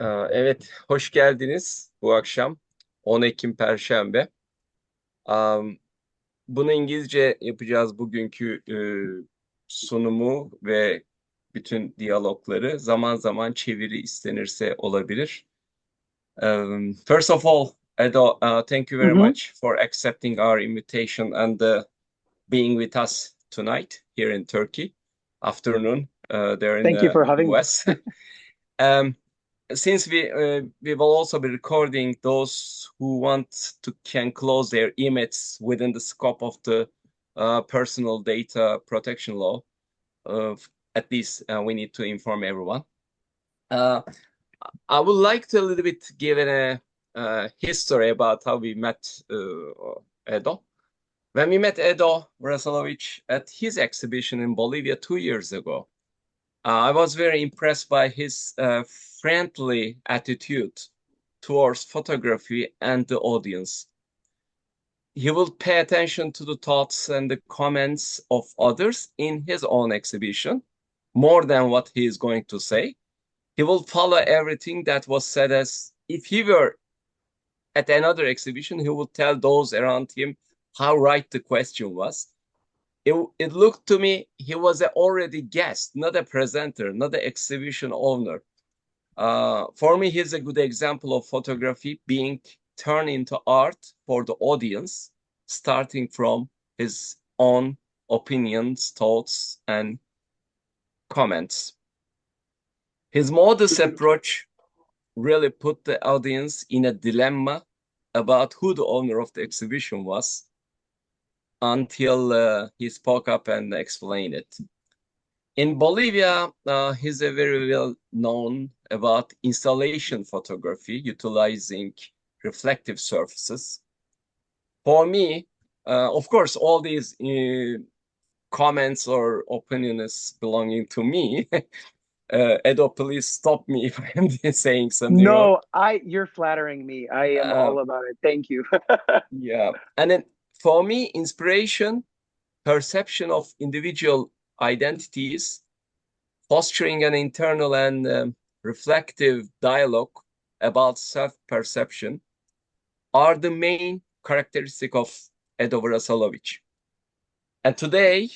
Evet, hoş geldiniz bu akşam. 10 Ekim Perşembe. Am, Bunu İngilizce yapacağız bugünkü sunumu ve bütün diyalogları. Zaman zaman çeviri istenirse olabilir. First of all, Edo, thank you very Hmm. much for accepting our invitation and being with us tonight here in Turkey. Afternoon, there in Thank you the for having me. US. Um, since we will also be recording, those who want to can close their emails within the scope of the personal data protection law. Uh, at least we need to inform everyone. Uh, I would like to a little bit give a history about how we met Edo. When we met Edo Vrsalovic at his exhibition in Bolivia 2 years ago, I was very impressed by his friendly attitude towards photography and the audience. He will pay attention to the thoughts and the comments of others in his own exhibition more than what he is going to say. He will follow everything that was said as if he were at another exhibition, he would tell those around him how right the question was. It looked to me he was already guest, not a presenter, not an exhibition owner. For me, he's a good example of photography being turned into art for the audience, starting from his own opinions, thoughts, and comments. His modest approach really put the audience in a dilemma about who the owner of the exhibition was until he spoke up and explained it. In Bolivia, he's a very well known about installation photography utilizing reflective surfaces. For me, of course, all these comments or opinions belonging to me. Edo, please stop me if I'm saying something wrong. No, you're flattering me. I am Uh, all about it. Thank you. yeah, and then for me, inspiration, perception of individual identities, fostering an internal and reflective dialogue about self-perception are the main characteristic of Edo Vrsalovic. And today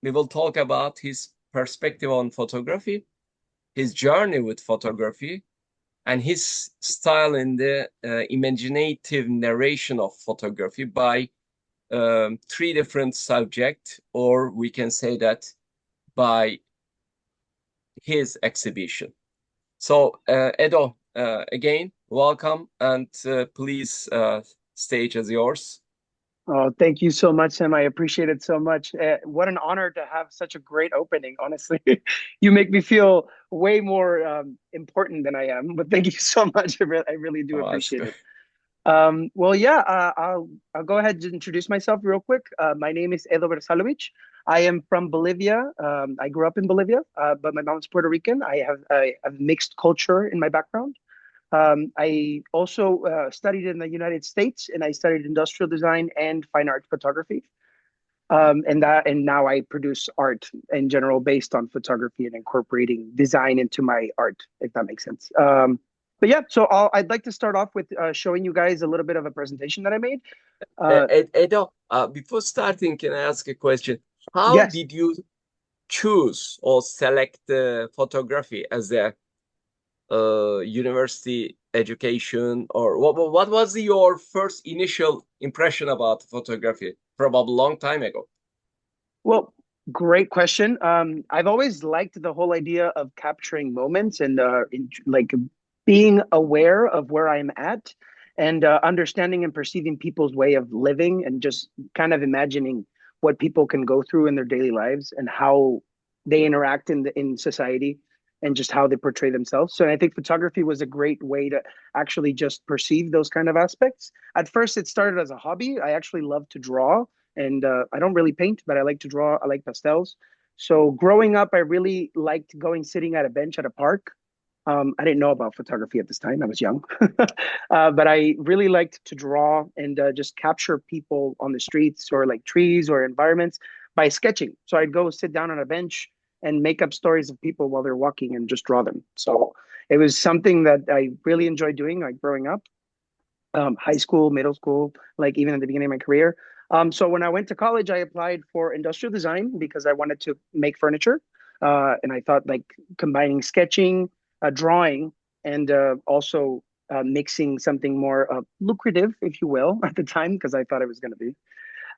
we will talk about his perspective on photography, his journey with photography, and his style in the imaginative narration of photography by three different subjects, or we can say that by his exhibition. So, Edo, again, welcome, and please, stage is yours. Oh, thank you so much, Sam. I appreciate it so much. What an honor to have such a great opening, honestly. You make me feel way more important than I am, but thank you so much. I really do Oh, that's appreciate good. it. Well, yeah, I'll go ahead and introduce myself real quick. My name is Edo Vrsalovic. I am from Bolivia. I grew up in Bolivia, but my mom's Puerto Rican. I have mixed culture in my background. I also studied in the United States, and I studied industrial design and fine art photography. And now I produce art in general based on photography and incorporating design into my art, if that makes sense. But yeah, so I'd like to start off with showing you guys a little bit of a presentation that I made. Uh, Edo, before starting, can I ask a question? How yes. did you choose or select photography as a university education, or what was your first initial impression about photography? Probably a long time ago. Well, great question. I've always liked the whole idea of capturing moments and like being aware of where I'm at and understanding and perceiving people's way of living and just kind of imagining what people can go through in their daily lives and how they interact in society and just how they portray themselves. So I think photography was a great way to actually just perceive those kind of aspects. At first, it started as a hobby. I actually love to draw and I don't really paint, but I like to draw. I like pastels. So growing up, I really liked going sitting at a bench at a park. I didn't know about photography at this time. I was young, but I really liked to draw and just capture people on the streets or like trees or environments by sketching. So I'd go sit down on a bench and make up stories of people while they're walking and just draw them. So It was something that I really enjoyed doing, like growing up, high school, middle school, like even at the beginning of my career. So when I went to college, I applied for industrial design because I wanted to make furniture. And I thought like combining sketching, drawing, and also mixing something more lucrative, if you will, at the time, because I thought it was going to be.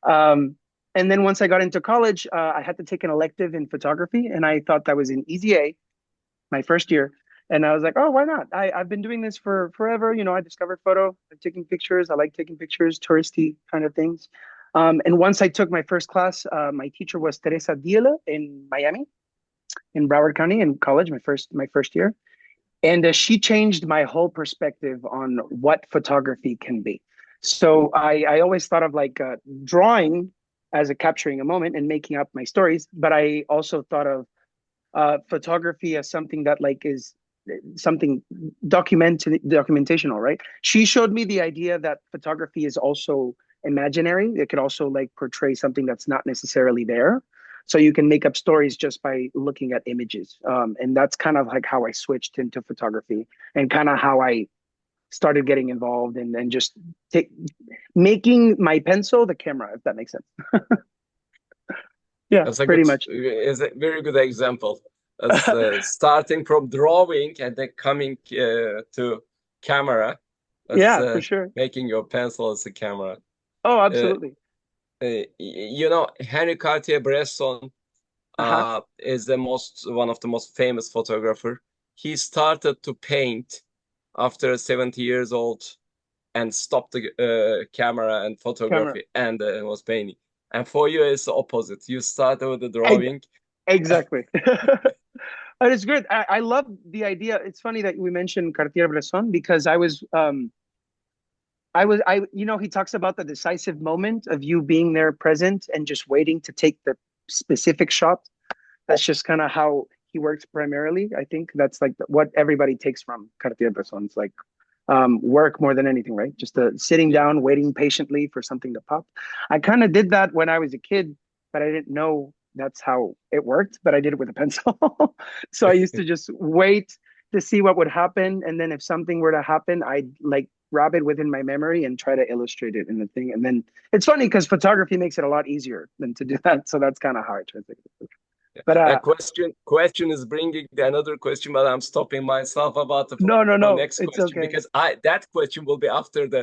Um, and then once I got into college, I had to take an elective in photography, and I thought that was an easy A my first year. And I was like, oh, why not? I've been doing this for forever. You know, I discovered photo, I'm taking pictures. I like taking pictures, touristy kind of things. And once I took my first class, my teacher was Teresa Diele in Miami, in Broward County in college, my first year. And she changed my whole perspective on what photography can be. So I always thought of like drawing as a capturing a moment and making up my stories, but I also thought of photography as something that like is something documentational, right? She showed me the idea that photography is also imaginary. It could also like portray something that's not necessarily there. So you can make up stories just by looking at images. And that's kind of like how I switched into photography and kind of how I started getting involved and just take, making my pencil the camera, if that makes sense. Yeah, That's a pretty good, much. is a very good example. As starting from drawing and then coming to camera. That's Yeah, for sure. making your pencil as a camera. Oh, Uh, absolutely. you know, Henry Cartier-Bresson Uh-huh. is one of the most famous photographer. He started to paint after 70 years old and stopped the camera and Camera. photography and was painting. And for you, it's the opposite. You started with the Ex- drawing. Exactly. But it's good. I love the idea. It's funny that we mentioned Cartier-Bresson because you know, he talks about the decisive moment of you being there present and just waiting to take the specific shot. That's just kind of how he works primarily. I think that's like what everybody takes from Cartier-Bresson. It's like work more than anything, right? Just sitting Yeah. down, waiting patiently for something to pop. I kind of did that when I was a kid, but I didn't know that's how it worked, but I did it with a pencil. So I used to just wait to see what would happen. And then if something were to happen, I'd like grab it within my memory and try to illustrate it in the thing. And then it's funny because photography makes it a lot easier than to do that. So that's kind of how I translate it. Yeah. But A question is bringing another question, but I'm stopping myself about the no, no, no, next it's question okay. because I that question will be after the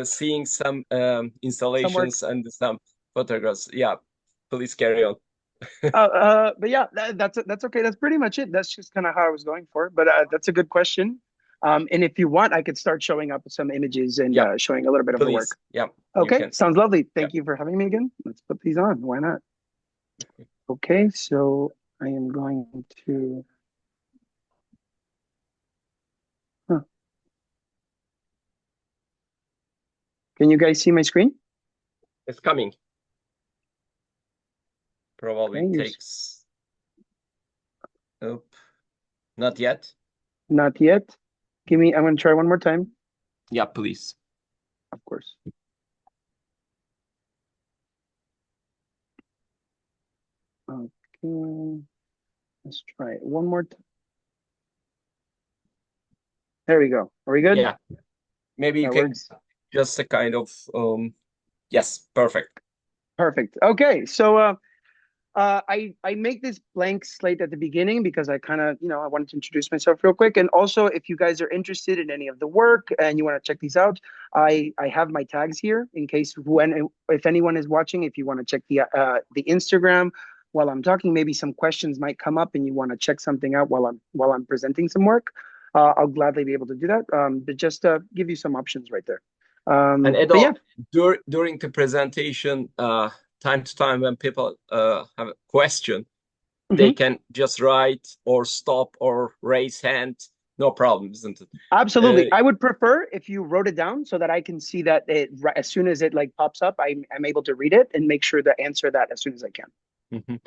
seeing some Some work. installations and some photographs. Yeah, please carry on. But yeah, that's okay. That's pretty much it. That's just kind of how I was going for. But that's a good question. And if you want, I could start showing up some images and Yeah, showing a little bit of the work. please. Yeah, you Okay, can. sounds lovely. Yeah. Thank you for having me again. Let's put these on. Why not? Okay, so I am going to. Huh. Can you guys see my screen? It's coming. Probably Okay, takes. Oh, not yet. not yet. Give me. I'm going to try one more time. Yeah, please. Of course. Okay, let's try it one more time. There we go. Are we good? Yeah, maybe you That can works. just a kind of yes, perfect. Perfect. Okay, so I make this blank slate at the beginning because I kind of, you know, I wanted to introduce myself real quick. And also, if you guys are interested in any of the work and you want to check these out, I have my tags here in case if anyone is watching, if you want to check the Instagram while I'm talking, maybe some questions might come up and you want to check something out while I'm presenting some work. I'll gladly be able to do that. But just give you some options right there. And But yeah. Edo, during the presentation, time to time when people have a question, they Mhm. can just write or stop or raise hand. No problem, isn't it? Absolutely. I would prefer if you wrote it down so that I can see that as soon as it like pops up, I'm able to read it and make sure to answer that as soon as I can. Hı hı.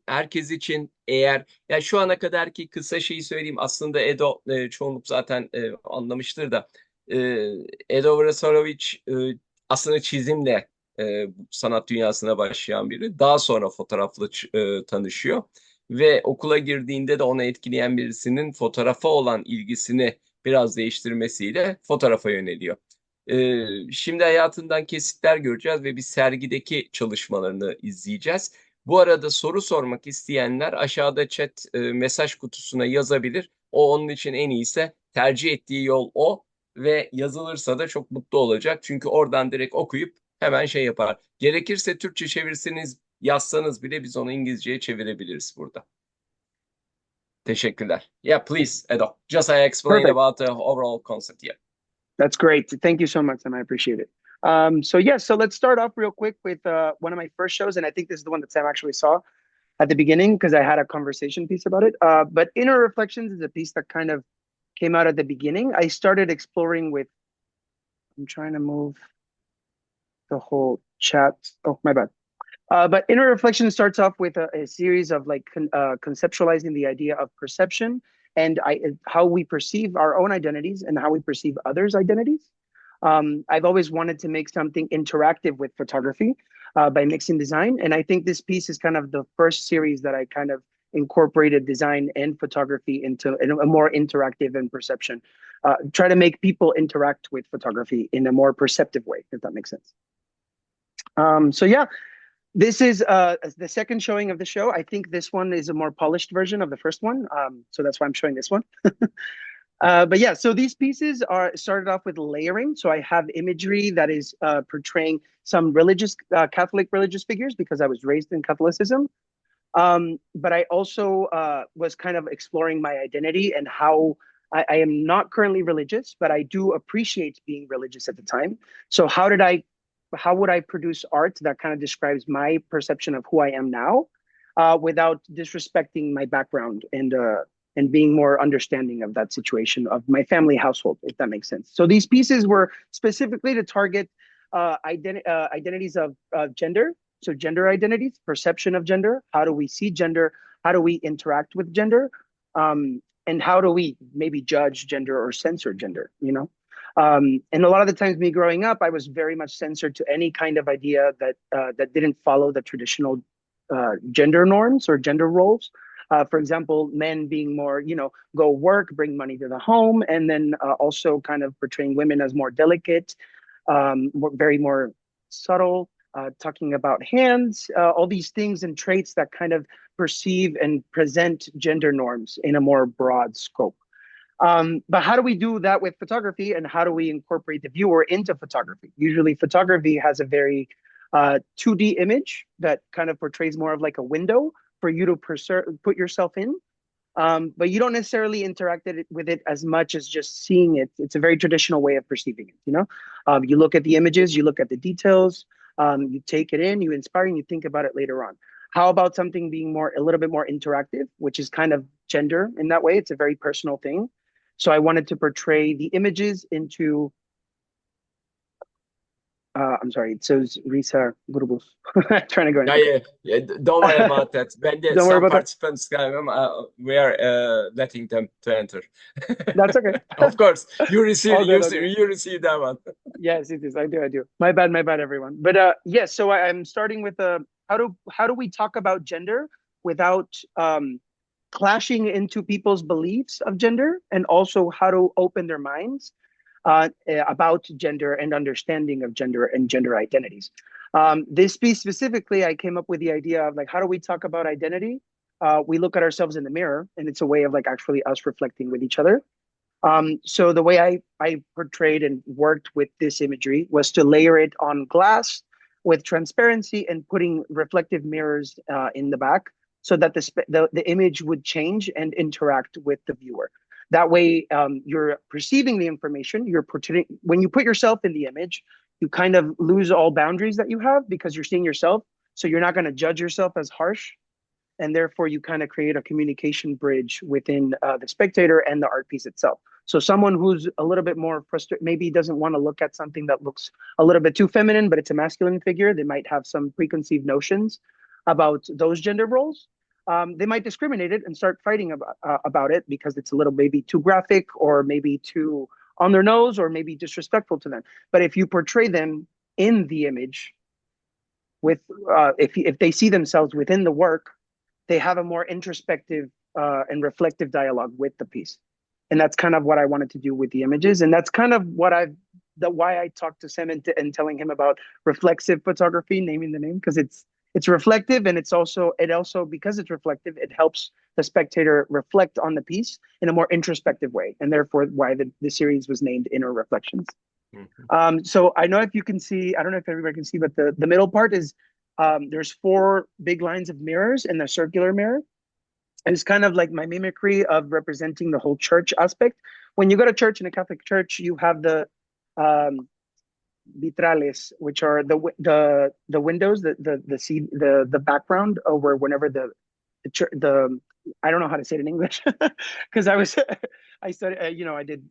Herkes için eğer ya şu ana kadarki kısa şeyi söyleyeyim aslında Edo çoğunluk zaten anlamıştır da e, Edo Vrsalovic aslında çizimle sanat dünyasına başlayan biri. Daha sonra fotoğrafla tanışıyor. ve okula girdiğinde de onu etkileyen birisinin fotoğrafa olan ilgisini biraz değiştirmesiyle fotoğrafa yöneliyor. Şimdi hayatından kesitler göreceğiz ve bir sergideki çalışmalarını izleyeceğiz. Bu arada soru sormak isteyenler aşağıda chat mesaj kutusuna yazabilir. O onun için en iyisi, tercih ettiği yol o ve yazılırsa da çok mutlu olacak. Çünkü oradan direkt okuyup hemen şey yapar. Gerekirse Türkçe çevirseniz, yazsanız bile biz onu İngilizceye çevirebiliriz burada. Teşekkürler. Yeah, please, Edo. Just I explain Perfect. about the overall concept here. That's great. Thank you so much, and I appreciate it. So let's start off real quick with one of my first shows, and I think this is the one that Sam actually saw at the beginning because I had a conversation piece about it. But Inner Reflections is a piece that kind of came out at the beginning. I started exploring with. I'm trying to move the whole chat. Oh, my bad. But Inner Reflection starts off with a series of conceptualizing the idea of perception and how we perceive our own identities and how we perceive others' identities. I've always wanted to make something interactive with photography by mixing design. And I think this piece is kind of the first series that I kind of incorporated design and photography into a more interactive and perception. Try to make people interact with photography in a more perceptive way, if that makes sense. This is the second showing of the show. I think this one is a more polished version of the first one. So that's why I'm showing this one. So these pieces are started off with layering. So I have imagery that is portraying some religious, Catholic religious figures because I was raised in Catholicism. But I also was kind of exploring my identity and how I am not currently religious, but I do appreciate being religious at the time. So how would I produce art that kind of describes my perception of who I am now, without disrespecting my background and being more understanding of that situation of my family household, if that makes sense. So these pieces were specifically to target identities of gender. So gender identities, perception of gender. How do we see gender? How do we interact with gender? And how do we maybe judge gender or censor gender? And a lot of the times, me growing up, I was very much censored to any kind of idea that didn't follow the traditional gender norms or gender roles. For example, men being more, go work, bring money to the home, and then also kind of portraying women as more delicate, very more subtle, talking about hands, all these things and traits that kind of perceive and present gender norms in a more broad scope. But how do we do that with photography, and how do we incorporate the viewer into photography? Usually photography has a very 2D image that kind of portrays more of like a window for you to put yourself in. But you don't necessarily interact with it as much as just seeing it. It's a very traditional way of perceiving it, You look at the images, you look at the details, you take it in, you inspire, and you think about it later on. How about something being a little bit more interactive, which is kind of gender in that way? It's a very personal thing. So I wanted to portray the images into, I'm sorry, it says Risa Gurbus. Trying to go in. Yeah. Don't worry about that. When Don't worry some about that. participants come, we are letting them to enter. That's okay. Of course, you receive All good, all good. you receive that one. Yes, it is. I do. My bad, everyone. But yes, so I'm starting with how do we talk about gender without clashing into people's beliefs of gender, and also how to open their minds about gender and understanding of gender and gender identities. This piece specifically, I came up with the idea of like, how do we talk about identity? We look at ourselves in the mirror, and it's a way of like actually us reflecting with each other. So the way I portrayed and worked with this imagery was to layer it on glass with transparency and putting reflective mirrors in the back, so that the image would change and interact with the viewer. That way, you're perceiving the information. When you put yourself in the image, you kind of lose all boundaries that you have because you're seeing yourself. So you're not going to judge yourself as harsh, and therefore you kind of create a communication bridge within the spectator and the art piece itself. So someone who's a little bit more frustrated, maybe doesn't want to look at something that looks a little bit too feminine, but it's a masculine figure. They might have some preconceived notions about those gender roles. They might discriminate it and start fighting about it because it's a little maybe too graphic, or maybe too on their nose, or maybe disrespectful to them. But if you portray them in the image, with if they see themselves within the work, they have a more introspective and reflective dialogue with the piece. And that's kind of what I wanted to do with the images. And that's kind of what why I talked to Sam and telling him about reflexive photography, naming the name, because it's reflective, and it also, because it's reflective, it helps the spectator reflect on the piece in a more introspective way, and therefore why the series was named Inner Reflections. Mm-hmm. So I know if you can see, I don't know if everybody can see, but the middle part is there's 4 big lines of mirrors in the circular mirror. It's kind of like my mimicry of representing the whole church aspect. When you go to church, in a Catholic church, you have the vitrales, which are the windows, the background over whenever the I don't know how to say it in English because I studied, I did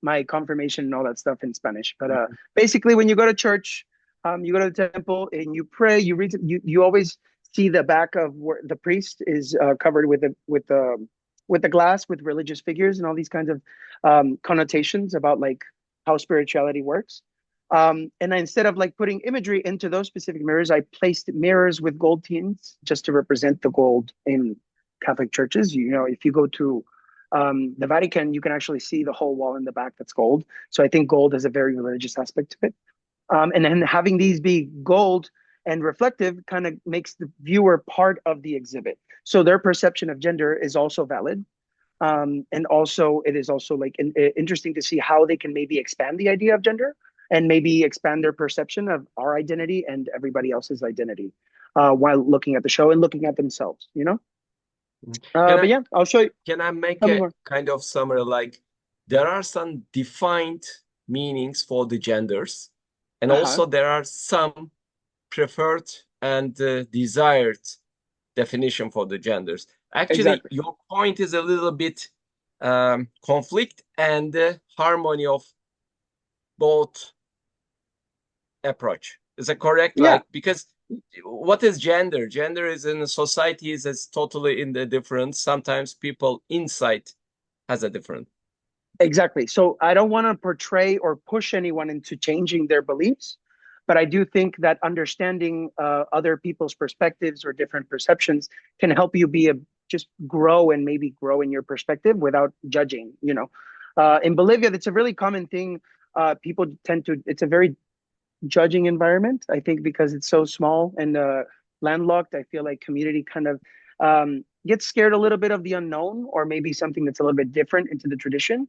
my confirmation and all that stuff in Spanish. But basically, when you go to church, you go to the temple and you pray, you read, you always see the back of where the priest is covered with the glass with religious figures and all these kinds of connotations about like how spirituality works. And instead of like putting imagery into those specific mirrors, I placed mirrors with gold tines just to represent the gold in Catholic churches. If you go to the Vatican, you can actually see the whole wall in the back that's gold. So I think gold has a very religious aspect to it. And then having these be gold and reflective kind of makes the viewer part of the exhibit. So their perception of gender is also valid. And also it is also like interesting to see how they can maybe expand the idea of gender and maybe expand their perception of our identity and everybody else's identity while looking at the show and looking at themselves, but yeah, I'll show you. Can I make a kind of summary? Like there are some defined meanings for the genders, and also there are some preferred and desired definition for the genders. Actually, your point is a little bit conflict and harmony of both approach. Is that correct? Yeah. Like, because what is gender? Gender is in societies is totally in the different. Sometimes people inside has a different. Exactly. So I don't want to portray or push anyone into changing their beliefs, but I do think that understanding other people's perspectives or different perceptions can help you just grow and maybe grow in your perspective without judging. In Bolivia, that's a really common thing. People tend to. It's a very judging environment, I think, because it's so small and landlocked. I feel like community kind of gets scared a little bit of the unknown or maybe something that's a little bit different into the tradition.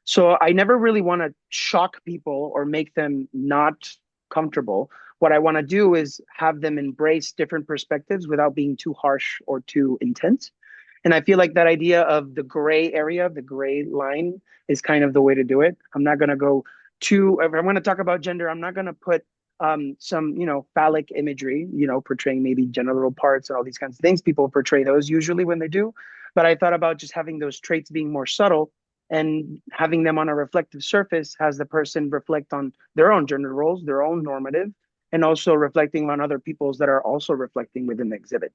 So I never really want to shock people or make them not comfortable. What I want to do is have them embrace different perspectives without being too harsh or too intense. And I feel like that idea of the gray area, the gray line, is kind of the way to do it. I'm not going to go if I'm going to talk about gender, I'm not going to put some, phallic imagery, portraying maybe genital parts and all these kinds of things. People portray those usually when they do. But I thought about just having those traits being more subtle and having them on a reflective surface has the person reflect on their own gender roles, their own normative, and also reflecting on other people's that are also reflecting within the exhibit.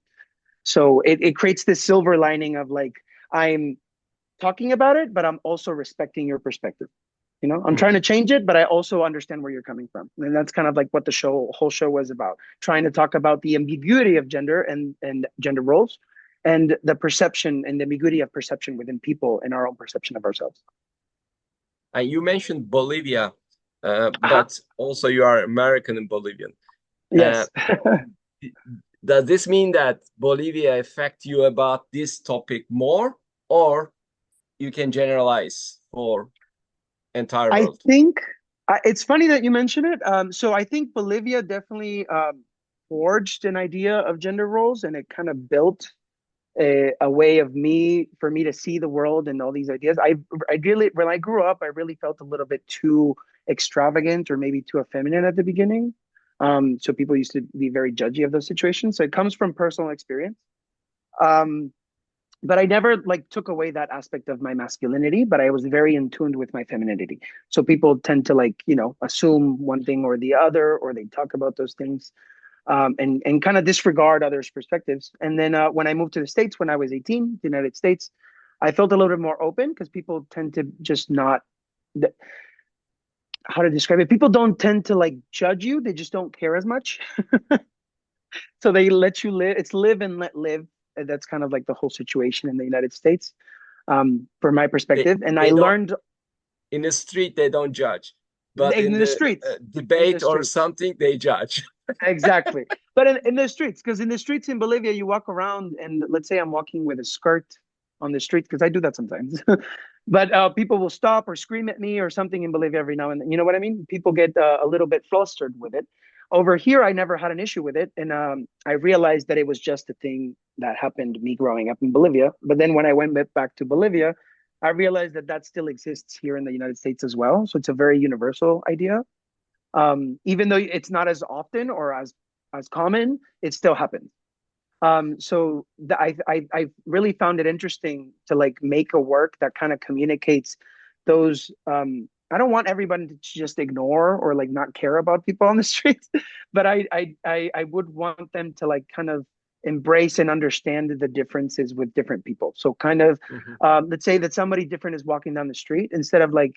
So it creates this silver lining of like, I'm talking about it, but I'm also respecting your perspective. I'm trying to change it, but I also understand where you're coming from. And that's kind of like what the whole show was about, trying to talk about the ambiguity of gender and gender roles and the perception and the ambiguity of perception within people and our own perception of ourselves. You mentioned Bolivia, but also you are American and Bolivian. Yes. Does this mean that Bolivia affect you about this topic more, or you can generalize for entire world? I think it's funny that you mention it. So I think Bolivia definitely forged an idea of gender roles, and it kind of built a way for me to see the world and all these ideas. I really, when I grew up, I really felt a little bit too extravagant or maybe too effeminate at the beginning. So people used to be very judgy of those situations. So it comes from personal experience. But I never took away that aspect of my masculinity, but I was very in tune with my femininity. So people tend to assume one thing or the other, or they talk about those things and kind of disregard others' perspectives. And then when I moved to the States, when I was 18, the United States, I felt a little bit more open because people tend to just not, how to describe it? People don't tend to judge you. They just don't care as much. So they let you live. It's live and let live. That's kind of like the whole situation in the United States, from my They perspective. And I they don't learned in the street they don't judge, but in in the the streets, in the debate or streets. something they judge. Exactly. But in the streets, because in the streets in Bolivia, you walk around and let's say I'm walking with a skirt on the street, because I do that sometimes. But people will stop or scream at me or something in Bolivia every now and then. You know what I mean? People get a little bit flustered with it. Over here, I never had an issue with it. And I realized that it was just a thing that happened me growing up in Bolivia. But then when I went back to Bolivia, I realized that that still exists here in the United States as well. So it's a very universal idea. Even though it's not as often or as common, it still happens. So I really found it interesting to like make a work that kind of communicates those. I don't want everybody to just ignore or like not care about people on the streets, but I would want them to like kind of embrace and understand the differences with different people. So kind of Mhm. let's say that somebody different is walking down the street, instead of like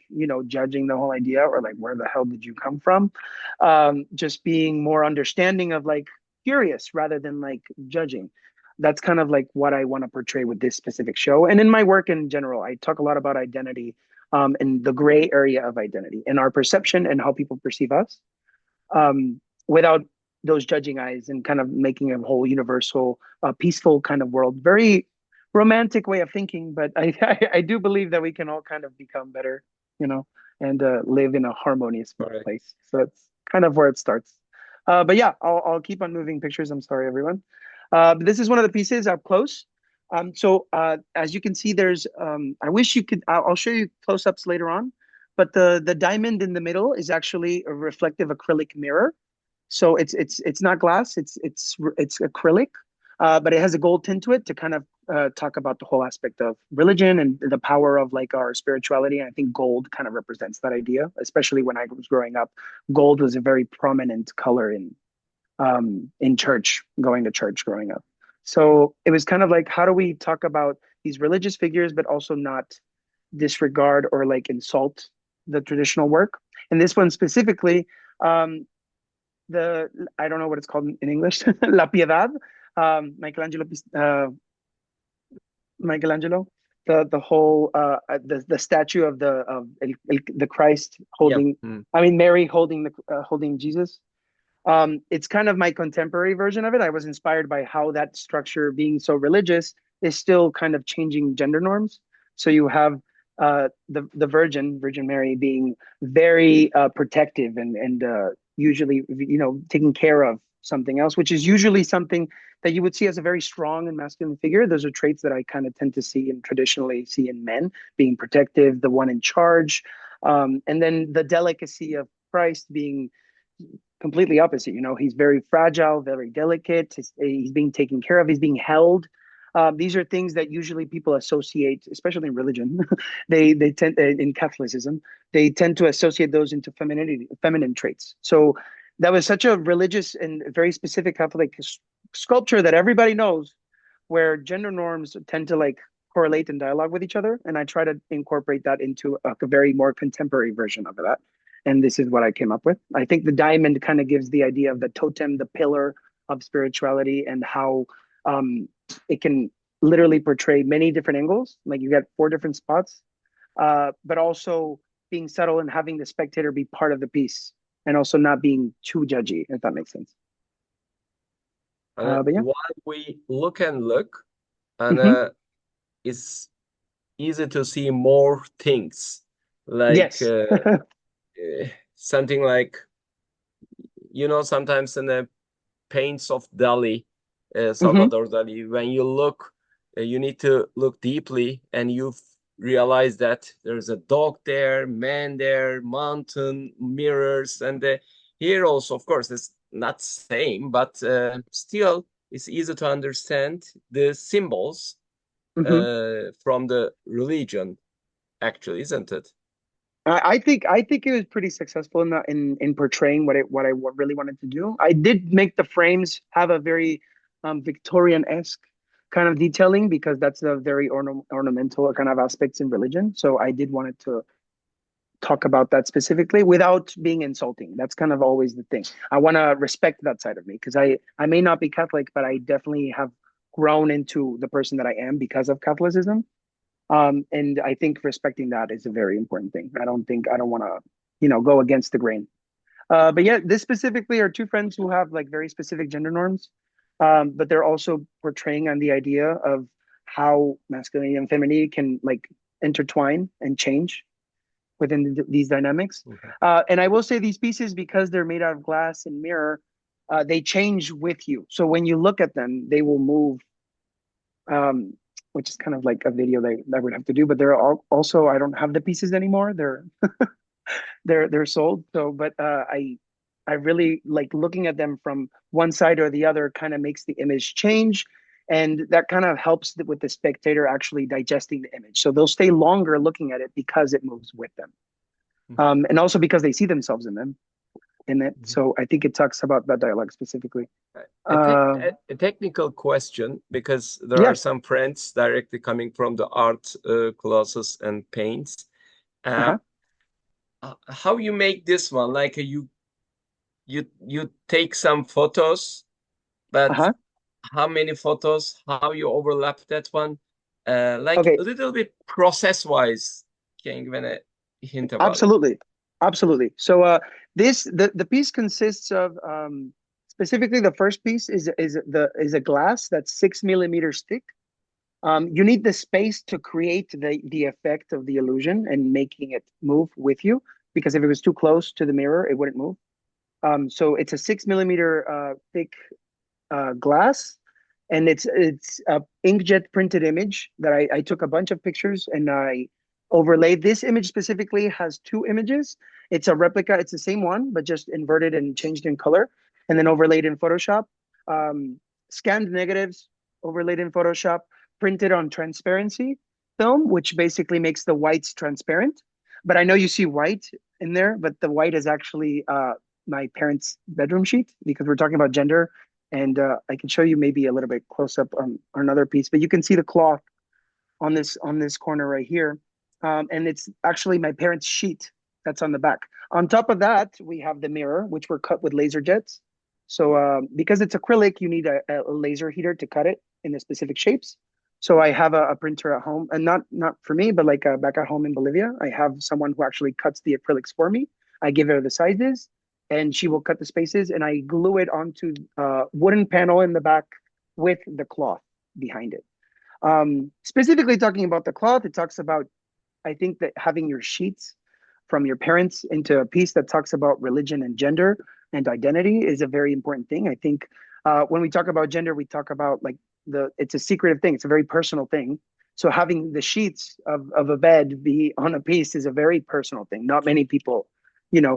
judging the whole idea or like where the hell did you come from, just being more understanding of like curious rather than like judging. That's kind of like what I want to portray with this specific show. And in my work in general, I talk a lot about identity, and the gray area of identity and our perception and how people perceive us, without those judging eyes, and kind of making a whole universal, peaceful kind of world. Very romantic way of thinking, but I do believe that we can all kind of become better, you know, and live in a harmonious Correct. place. So that's kind of where it starts. But yeah, I'll keep on moving pictures. I'm sorry, everyone. But this is one of the pieces up close. So as you can see, there's I wish you could. I'll show you close-ups later on. But the diamond in the middle is actually a reflective acrylic mirror. So it's not glass. It's acrylic, but it has a gold tint to it to kind of talk about the whole aspect of religion and the power of like our spirituality. And I think gold kind of represents that idea, especially when I was growing up. Gold was a very prominent color in church, going to church growing up. So it was kind of like, how do we talk about these religious figures, but also not disregard or like insult the traditional work? And this one specifically, um, the I don't know what it's called in English, La Piedad, Michelangelo, Michelangelo, the whole the statue of the Christ Yeah. holding, Mm. I mean Mary holding the holding Jesus. It's kind of my contemporary version of it. I was inspired by how that structure, being so religious, is still kind of changing gender norms. So you have the Virgin Mary, being very protective and usually taking care of something else, which is usually something that you would see as a very strong and masculine figure. Those are traits that I kind of tend to see and traditionally see in men, being protective, the one in charge, and then the delicacy of Christ being completely opposite. He's very fragile, very delicate. He's being taken care of. He's being held. These are things that usually people associate, especially in religion. They tend, in Catholicism, they tend to associate those into femininity, feminine traits. So that was such a religious and very specific Catholic sculpture that everybody knows, where gender norms tend to like correlate and dialogue with each other. And I try to incorporate that into a very more contemporary version of that. And this is what I came up with. I think the diamond kind of gives the idea of the totem, the pillar of spirituality, and how it can literally portray many different angles. Like you got 4 different spots, but also being subtle and having the spectator be part of the piece, and also not being too judgy, if that makes sense. But yeah. While we look and look, and Hmm. it's easy to see more things, like Yes. something like sometimes in the paints of Dali, Hmm. Salvador Dali, when you look, you need to look deeply, and you realize that there's a dog there, man there, mountain, mirrors, and here also, of course, it's not same, but still, it's easy to understand the symbols Hmm. from the religion, actually, isn't it? I think it was pretty successful in that, in portraying what I really wanted to do. I did make the frames have a very Victorian-esque kind of detailing, because that's a very ornamental kind of aspects in religion. So I did wanted to talk about that specifically without being insulting. That's kind of always the thing. I want to respect that side of me, because I may not be Catholic, but I definitely have grown into the person that I am because of Catholicism. And I think respecting that is a very important thing. I don't want to, go against the grain. But yeah, this specifically are two friends who have like very specific gender norms. But they're also portraying on the idea of how masculinity and femininity can like intertwine and change within these dynamics. Okay. And I will say these pieces, because they're made out of glass and mirror, they change with you. So when you look at them, they will move, which is kind of like a video that I would have to do. But they're also, I don't have the pieces anymore. They're sold. So, but I really like looking at them from one side or the other. Kind of makes the image change, and that kind of helps with the spectator actually digesting the image. So they'll stay longer looking at it because it moves with them, and also because they see themselves in it. So I think it talks about that dialogue specifically. A technical question, because there Yeah. are some friends directly coming from the art classes and paints. How you make this one? Like you take some photos, but how many photos? How you overlap that one? Like Okay. a little bit process-wise, can you give a hint about Absolutely. Absolutely. So the piece consists of specifically the first piece is a glass that's 6 millimeters thick. You need the space to create the effect of the illusion and making it move with you, because if it was too close to the mirror, it wouldn't move. So it's a 6 millimeter thick glass, and it's a inkjet printed image that I took a bunch of pictures and I overlaid. This image specifically has two images. It's a replica. It's the same one, but just inverted and changed in color, and then overlaid in Photoshop. Scanned negatives, overlaid in Photoshop, printed on transparency film, which basically makes the whites transparent. But I know you see white in there, but the white is actually my parents' bedroom sheet, because we're talking about gender. And I can show you maybe a little bit close up on another piece, but you can see the cloth on this corner right here. And it's actually my parents' sheet that's on the back. On top of that, we have the mirror, which were cut with laser jets. So because it's acrylic, you need a laser heater to cut it in the specific shapes. So I have a printer at home, and not for me, but like back at home in Bolivia, I have someone who actually cuts the acrylics for me. I give her the sizes, and she will cut the spaces, and I glue it onto a wooden panel in the back with the cloth behind it. Specifically talking about the cloth, it talks about, I think, that having your sheets from your parents into a piece that talks about religion and gender and identity is a very important thing. I think when we talk about gender, we talk about like it's a secretive thing. It's a very personal thing. So having the sheets of a bed be on a piece is a very personal thing. Not many people,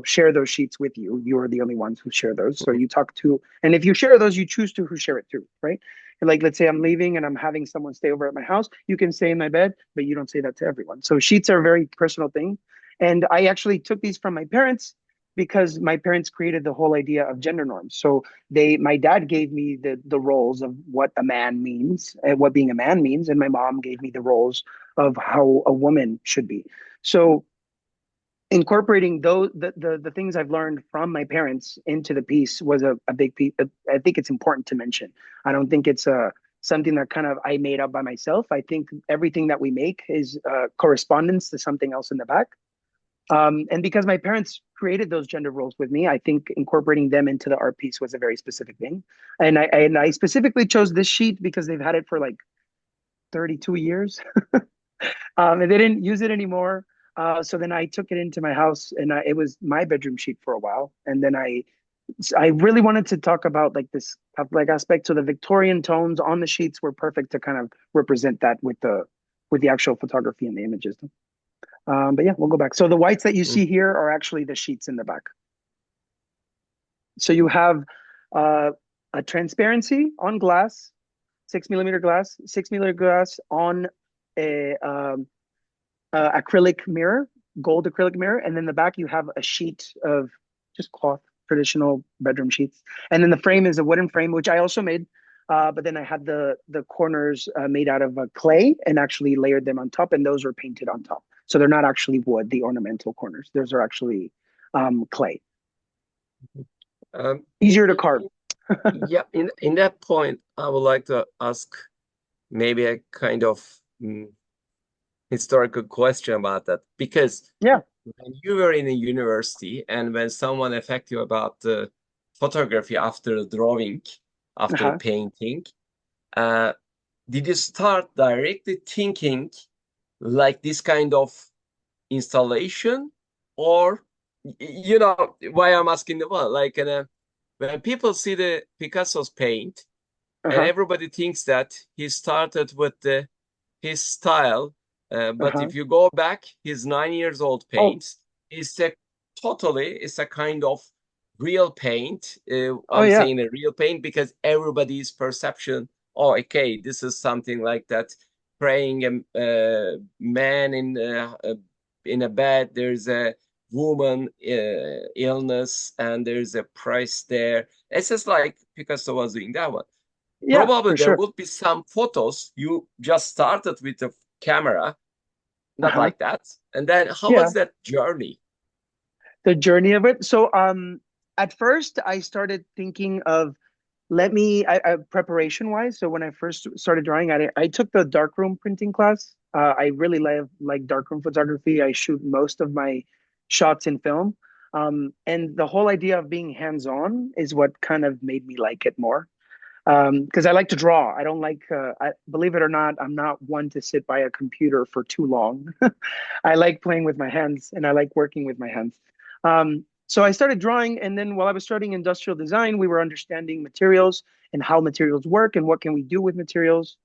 share those sheets with you. You are the only ones who share those. So you talk to, and if you share those, you choose to who share it to, right? And like, let's say I'm leaving and I'm having someone stay over at my house. You can stay in my bed, but you don't say that to everyone. So sheets are a very personal thing. And I actually took these from my parents because my parents created the whole idea of gender norms. So my dad gave me the roles of what a man means and what being a man means, and my mom gave me the roles of how a woman should be. So incorporating the things I've learned from my parents into the piece was a big piece. I think it's important to mention. I don't think it's something that kind of I made up by myself. I think everything that we make is correspondence to something else in the back. And because my parents created those gender roles with me, I think incorporating them into the art piece was a very specific thing. And I specifically chose this sheet because they've had it for like 32 years. And they didn't use it anymore. So then I took it into my house, and it was my bedroom sheet for a while. And then I really wanted to talk about like this like aspect. So the Victorian tones on the sheets were perfect to kind of represent that with the actual photography and the images. But yeah, we'll go back. So the whites that you see here are actually the sheets in the back. So you have a transparency on glass, 6 millimeter glass on a acrylic mirror, gold acrylic mirror. And then the back, you have a sheet of just cloth, traditional bedroom sheets. And then the frame is a wooden frame, which I also made. But then I had the corners made out of clay and actually layered them on top, and those were painted on top. So they're not actually wood, the ornamental corners. Those are actually clay. Easier to carve. Yeah, in that point, I would like to ask maybe a kind of historical question about that. Because Yeah. when you were in a university and when someone asked you about photography after drawing, after Uh-huh. painting, uh, did you start directly thinking like this kind of installation, or you know why I'm asking the one? Like when people see the Picasso's paint, and Uh-huh. everybody thinks that he started with his style, but Uh-huh. if you go back, his 9 years old Oh, paints is a totally it's a kind of real paint. oh I'm yeah. saying a real paint because everybody's perception. Oh, okay, this is something like that. Praying a man in a bed. There's a woman illness, and there's a price there. It's just like Picasso was doing that one. Yeah, Probably for there sure. would be some photos you just started with a camera, not Uh-huh. like that. And then how Yeah. was that journey? The journey of it. So at first I started thinking of preparation wise. So when I first started drawing, I took the darkroom printing class. I really like darkroom photography. I shoot most of my shots in film. And the whole idea of being hands-on is what kind of made me like it more. Because I like to draw. I don't like, believe it or not, I'm not one to sit by a computer for too long. I like playing with my hands and I like working with my hands. So I started drawing, and then while I was studying industrial design, we were understanding materials and how materials work and what can we do with materials.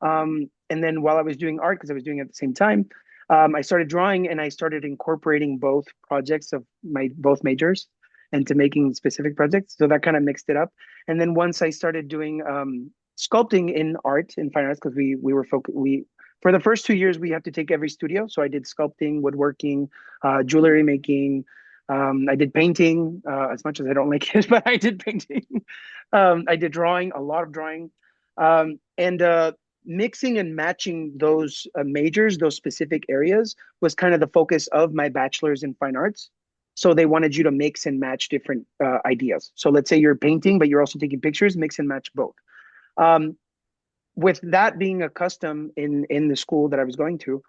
And then while I was doing art, because I was doing it at the same time, I started drawing and I started incorporating both projects of my both majors into making specific projects. So that kind of mixed it up. And then once I started doing sculpting in art, in fine arts, because we were focused, we for the first 2 years we have to take every studio. So I did sculpting, woodworking, jewelry making. I did painting as much as I don't like it, but I did painting. I did drawing, a lot of drawing. And Mixing and matching those majors, those specific areas, was kind of the focus of my bachelor's in fine arts. So they wanted you to mix and match different ideas. So let's say you're painting, but you're also taking pictures, mix and match both. Um, with that being a custom in the school that I was going to,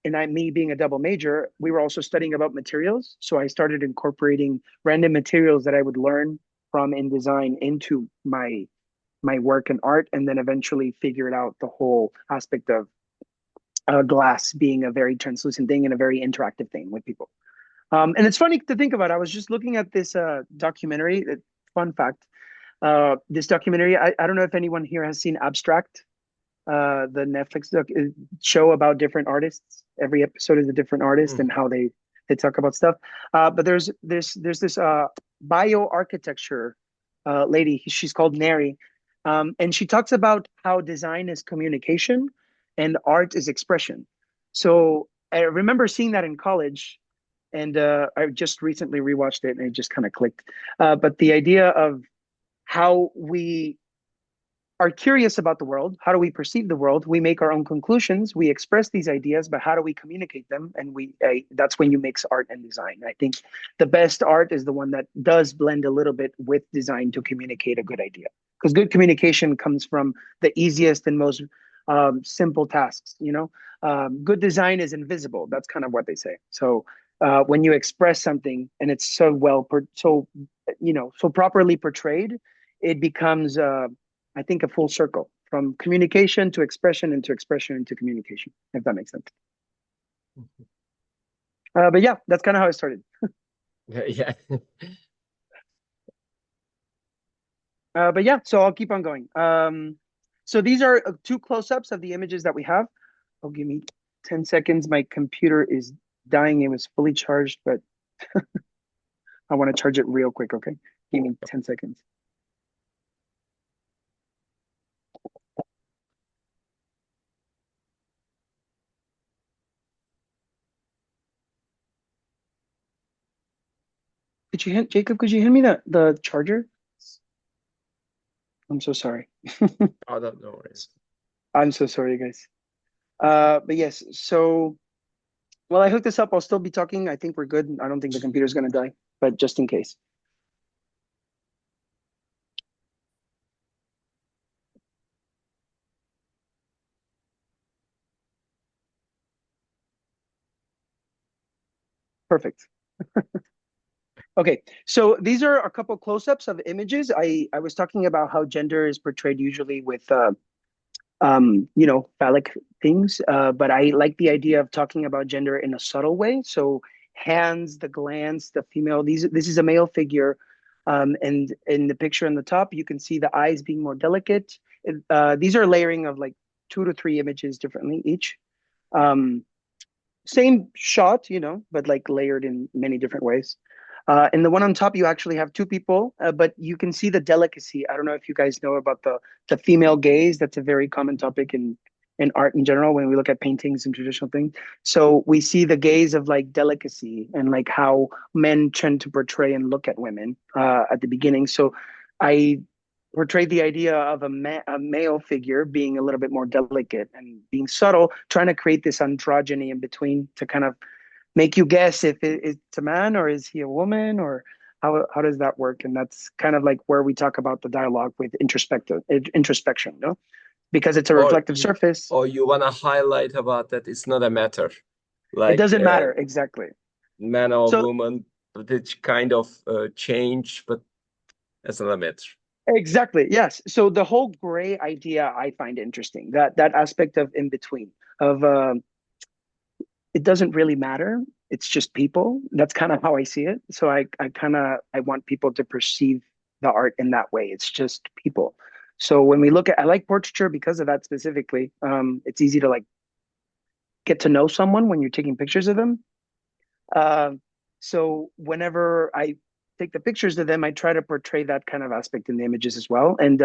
me being a double major, we were also studying about materials. So I started incorporating random materials that I would learn from in design into my work in art, and then eventually figured out the whole aspect of glass being a very translucent thing and a very interactive thing with people. And it's funny to think about. I was just looking at this documentary. Fun fact: this documentary. I don't know if anyone here has seen Abstract, the Netflix show about different artists. Every episode is a different artist and Mhm. how they talk about stuff. But there's this bioarchitecture lady. She's called Neri, and she talks about how design is communication and art is expression. So I remember seeing that in college, and I just recently rewatched it, and it just kind of clicked. But the idea of how we are curious about the world. How do we perceive the world? We make our own conclusions. We express these ideas, but how do we communicate them? And that's when you mix art and design. I think the best art is the one that does blend a little bit with design to communicate a good idea. Because good communication comes from the easiest and most simple tasks. Good design is invisible. That's kind of what they say. So when you express something and it's so properly portrayed, it becomes I think a full circle from communication to expression into expression into communication, if that makes sense. But yeah, that's kind of how I started. Yeah. But yeah, so I'll keep on going. So these are two close-ups of the images that we have. Oh, give me 10 seconds. My computer is dying. It was fully charged, but I want to charge it real quick. Okay. Give me 10 seconds. Jacob, could you hand me the charger? I'm so sorry. Oh, no worries. I'm so sorry, guys. But yes, so while I hook this up, I'll still be talking. I think we're good. I don't think the computer's gonna die, but just in case. Perfect. Okay, so these are a couple close-ups of images. I was talking about how gender is portrayed usually with phallic things. But I like the idea of talking about gender in a subtle way. So hands, the glance, the female. This is a male figure, and in the picture on the top, you can see the eyes being more delicate. These are layering of like 2 to 3 images differently each. Um, Same shot, but like layered in many different ways. And the one on top, you actually have two people, but you can see the delicacy. I don't know if you guys know about the female gaze. That's a very common topic in art in general when we look at paintings and traditional things. So we see the gaze of like delicacy and like how men tend to portray and look at women at the beginning. So I portrayed the idea of a male figure being a little bit more delicate and being subtle, trying to create this androgyny in between to kind of make you guess if it's a man or is he a woman or how does that work? And that's kind of like where we talk about the dialogue with introspection, no? Because it's a Or reflective surface. or you want to highlight about that it's not a matter, It like doesn't matter exactly. man or So woman, but it's kind of change, but that's not a matter. exactly, yes. So the whole gray idea I find interesting. That aspect of in between of it doesn't really matter. It's just people. That's kind of how I see it. So I want people to perceive the art in that way. It's just people. So when we look at, I like portraiture because of that specifically. It's easy to like get to know someone when you're taking pictures of them. Uh, so whenever I take the pictures of them, I try to portray that kind of aspect in the images as well. And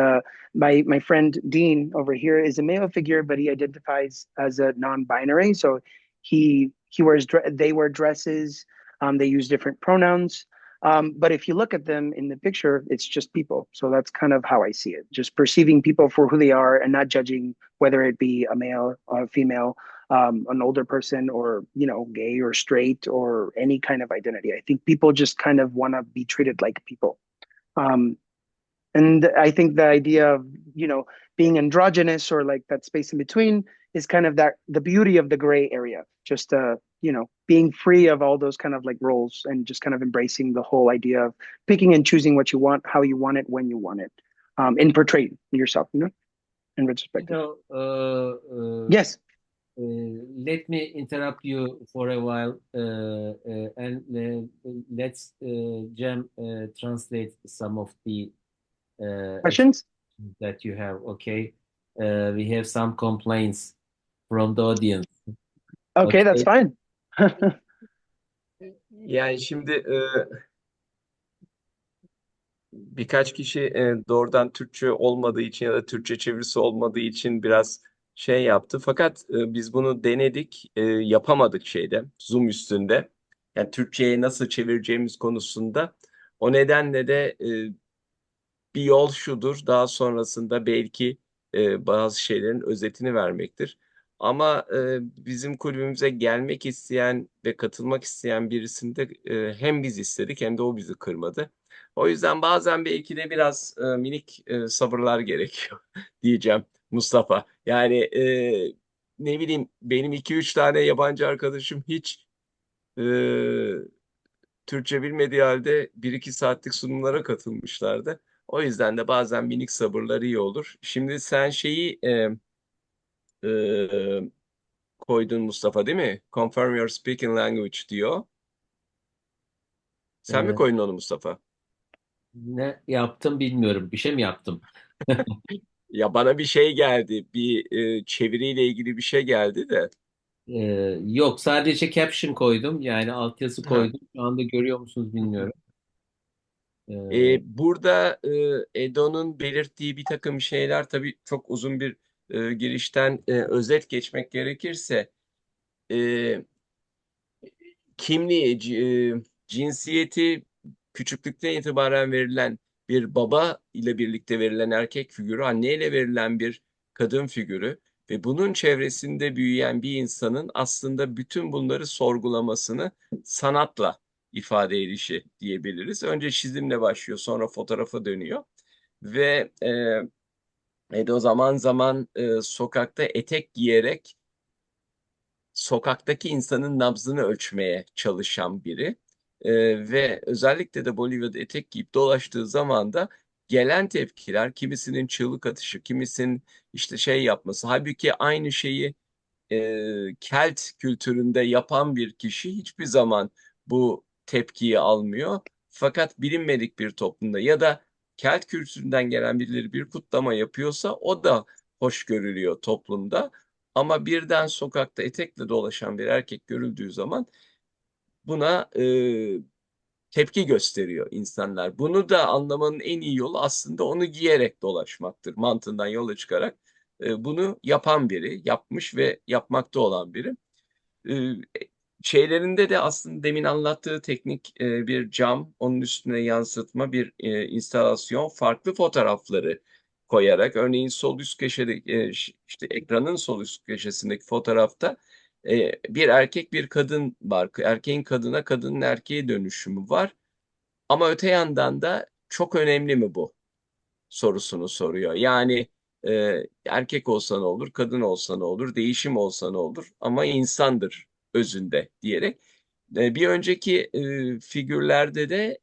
my friend Dean over here is a male figure, but he identifies as a non-binary. So he wears they wear dresses. They use different pronouns. But if you look at them in the picture, it's just people. So that's kind of how I see it. Just perceiving people for who they are and not judging whether it be a male or a female, an older person or gay or straight or any kind of identity. I think people just kind of want to be treated like people. um, and I think the idea of being androgynous or like that space in between is kind of that the beauty of the gray area, just being free of all those kind of like roles and just kind of embracing the whole idea of picking and choosing what you want, how you want it, when you want it, and portray yourself, in retrospective. Yes. Let me interrupt you for a while, and let's Jem translate some of the Questions? that you have. Okay, we have some complaints from the audience. Okay, that's Okay. fine. Yani şimdi birkaç kişi doğrudan Türkçe olmadığı için ya da Türkçe çevirisi olmadığı için biraz şey yaptı. Fakat biz bunu denedik, yapamadık şeyde, Zoom üstünde. Yani Türkçe'ye nasıl çevireceğimiz konusunda. O nedenle de bir yol şudur, daha sonrasında belki bazı şeylerin özetini vermektir. Ama bizim kulübümüze gelmek isteyen ve katılmak isteyen birisinde hem biz istedik hem de o bizi kırmadı. O yüzden bazen belki de biraz minik sabırlar gerekiyor diyeceğim Mustafa. Yani ne bileyim benim iki üç tane yabancı arkadaşım hiç e, Türkçe bilmediği halde bir iki saatlik sunumlara katılmışlardı. O yüzden de bazen minik sabırlar iyi olur. Şimdi sen şeyi e, koydun Mustafa değil mi? Confirm your speaking language diyor. Sen mi E, koydun onu Mustafa? ne yaptım bilmiyorum. Bir şey mi yaptım? Ya bana bir şey geldi. Bir çeviriyle ilgili bir şey geldi de. E, yok, sadece caption koydum. Yani altyazı Ha. koydum. Şu anda görüyor musunuz bilmiyorum. E, Burada Edo'nun belirttiği bir takım şeyler tabii çok uzun bir girişten özet geçmek gerekirse e, kimliği, cinsiyeti küçüklükten itibaren verilen bir baba ile birlikte verilen erkek figürü, anne ile verilen bir kadın figürü ve bunun çevresinde büyüyen bir insanın aslında bütün bunları sorgulamasını sanatla ifade edişi diyebiliriz. Önce çizimle başlıyor, sonra fotoğrafa dönüyor ve Edo zaman zaman sokakta etek giyerek sokaktaki insanın nabzını ölçmeye çalışan biri. Ve özellikle de Bolivya'da etek giyip dolaştığı zaman da gelen tepkiler, kimisinin çığlık atışı, kimisinin işte şey yapması. Halbuki aynı şeyi Kelt kültüründe yapan bir kişi hiçbir zaman bu tepkiyi almıyor. Fakat bilinmedik bir toplumda ya da Kelt kültüründen gelen birileri bir kutlama yapıyorsa o da hoş görülüyor toplumda. Ama birden sokakta etekle dolaşan bir erkek görüldüğü zaman buna tepki gösteriyor insanlar. Bunu da anlamanın en iyi yolu aslında onu giyerek dolaşmaktır. Mantığından yola çıkarak bunu yapan biri, yapmış ve yapmakta olan biri. E, Şeylerinde de aslında demin anlattığı teknik bir cam, onun üstüne yansıtma bir instalasyon, farklı fotoğrafları koyarak, örneğin sol üst köşede işte ekranın sol üst köşesindeki fotoğrafta bir erkek bir kadın var. Erkeğin kadına, kadının erkeğe dönüşümü var. Ama öte yandan da çok önemli mi bu sorusunu soruyor. Yani erkek olsa ne olur, kadın olsa ne olur, değişim olsa ne olur ama insandır özünde diyerek. Bir önceki figürlerde de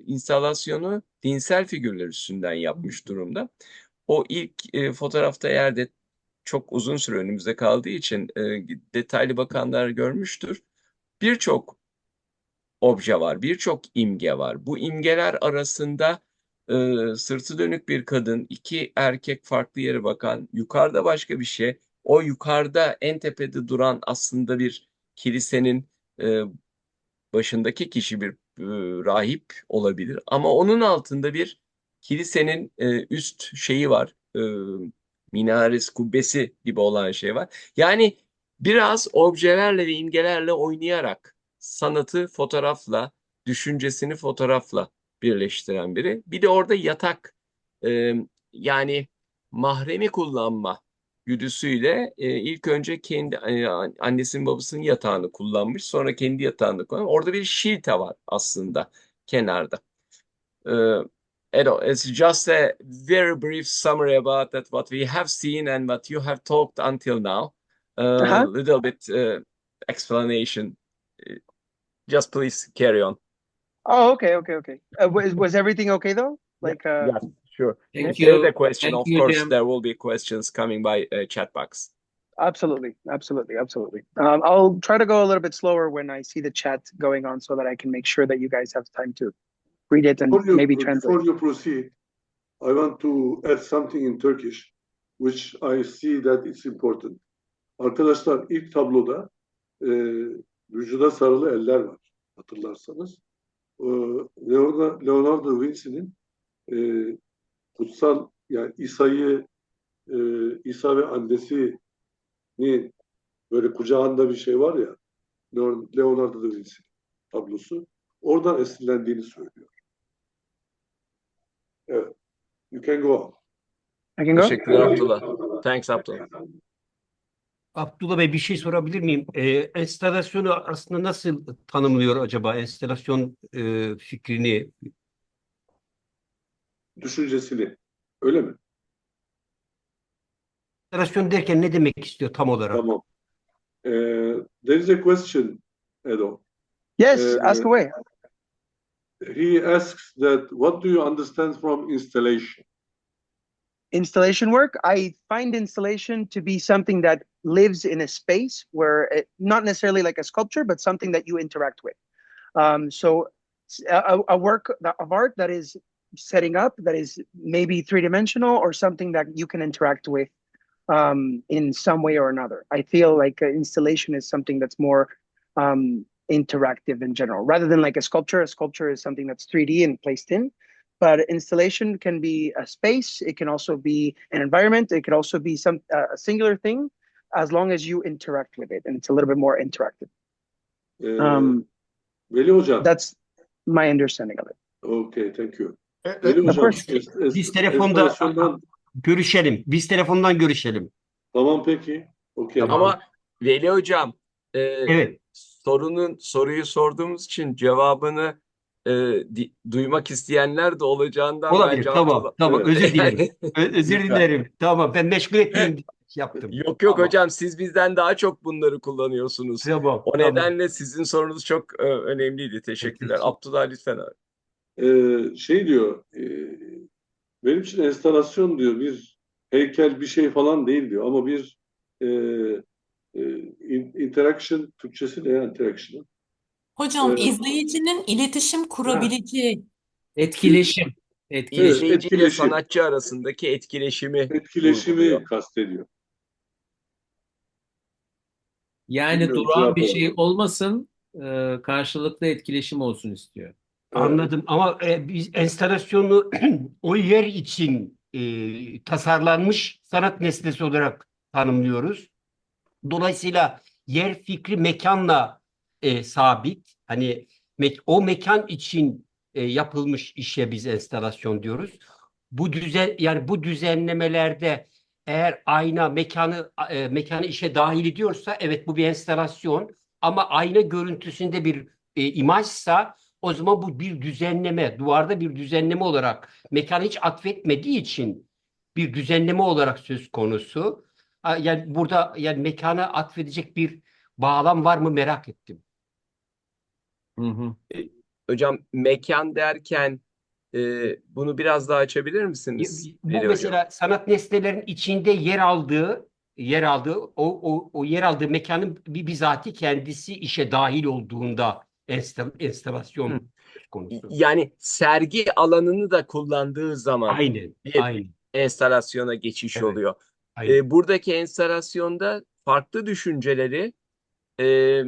instalasyonu dinsel figürler üstünden yapmış durumda. O ilk fotoğrafta yerde çok uzun süre önümüzde kaldığı için detaylı bakanlar görmüştür. Birçok obje var, birçok imge var. Bu imgeler arasında sırtı dönük bir kadın, iki erkek farklı yere bakan, yukarıda başka bir şey. O yukarıda en tepede duran aslında bir kilisenin e, başındaki kişi bir rahip olabilir. Ama onun altında bir kilisenin üst şeyi var. Minaresi, kubbesi gibi olan şey var. Yani biraz objelerle ve imgelerle oynayarak sanatı fotoğrafla, düşüncesini fotoğrafla birleştiren biri. Bir de orada yatak, e, yani mahremi kullanma güdüsüyle ilk önce kendi annesinin babasının yatağını kullanmış, sonra kendi yatağını kullanmış. Orada bir şilte var aslında kenarda. Uh, Edo, it's just a very brief summary about that what we have seen and what you have talked until now. A Uh-huh. little bit explanation. Uh, Just please carry on. Oh, okay. Was everything okay though? Yeah, Like, yeah, sure. Thank If there's a you. question, Thank of you, course, Cem. there will be questions coming by chat box. absolutely. I'll try to go a little bit slower when I see the chat going on so that I can make sure that you guys have time to read it and maybe translate. Before you proceed, I want to add something in Turkish, which I see that it's important. Arkadaşlar ilk tabloda vücuda sarılı eller var, hatırlarsanız. Leonardo da Vinci'nin kutsal, yani İsa ve annesini böyle kucağında bir şey var ya, Leonardo da Vinci tablosu. Oradan esinlendiğini söylüyor. Evet. You can go on. I can go? Teşekkürler Abdullah. Thanks Abdullah. Abdullah Bey bir şey sorabilir miyim? Enstalasyonu aslında nasıl tanımlıyor acaba? Enstalasyon fikrini. Düşüncesini. Öyle mi? Enstalasyon derken ne demek istiyor tam olarak? Tamam. There is a question, Edo. Yes, ask away. He asks that, what do you understand from installation? Installation work, I find installation to be something that lives in a space where not necessarily like a sculpture, but something that you interact with. So a work of art that is setting up, that is maybe three-dimensional or something that you can interact with in some way or another. I feel like installation is something that's more interactive in general, rather than like a sculpture. A sculpture is something that's 3D and placed in. But installation can be a space. It can also be an environment. It could also be a singular thing, as long as you interact with it, and it's a little bit more interactive. Veli Hocam. That's my understanding of it. Okay, thank you. Veli Of Hocam, course. Biz telefonda görüşelim. Biz telefondan görüşelim. Tamam peki. Okay. Ama Veli Hocam, Evet. soruyu sorduğumuz için cevabını duymak isteyenler de olacağından Olabilir. bence Tamam. Abdullah. Özür dilerim. Yani- Özür Lütfen. dilerim. Tamam. Ben meşgul etmeyeyim. yaptım. Yok Tamam. hocam, siz bizden daha çok bunları kullanıyorsunuz. Tamam. O Tamam. nedenle sizin sorunuz çok önemliydi. Teşekkürler. Peki. Abdullah lütfen abi. Şey diyor, benim için enstalasyon diyor bir heykel bir şey falan değil diyor ama bir e, interaction, Türkçesi ne ya interaction? Hocam, E, izleyicinin iletişim ha, kurabileceği. Etkileşim. evet, Etkileşim. İzleyici ile etkileşim. sanatçı arasındaki etkileşimi vurguluyor. Etkileşimi kastediyor. Yani Bilmiyorum durağan cevap bir şey olarak. olmasın, karşılıklı etkileşim olsun istiyor. Evet. Anladım ama biz enstalasyonu o yer için tasarlanmış sanat nesnesi olarak tanımlıyoruz. Dolayısıyla yer fikri mekanla sabit. Hani o mekan için yapılmış işe biz enstalasyon diyoruz. Yani bu düzenlemelerde eğer ayna mekanı işe dahil ediyorsa evet bu bir enstalasyon ama ayna görüntüsünde bir imajsa o zaman bu bir düzenleme, duvarda bir düzenleme olarak mekanı hiç atfetmediği için bir düzenleme olarak söz konusu. Yani burada yani mekana atfedecek bir bağlam var mı merak ettim. Hı hı. Hocam mekan derken bunu biraz daha açabilir misiniz Bu Veli hocam? mesela sanat nesnelerinin içinde yer aldığı o yer aldığı mekanın bir bizatihi kendisi işe dahil olduğunda Hı. enstalasyon söz konusu. Yani sergi alanını da kullandığı zaman Aynen, bir aynen. enstalasyona geçiş Evet, oluyor. aynen. Buradaki enstalasyonda farklı düşünceleri e,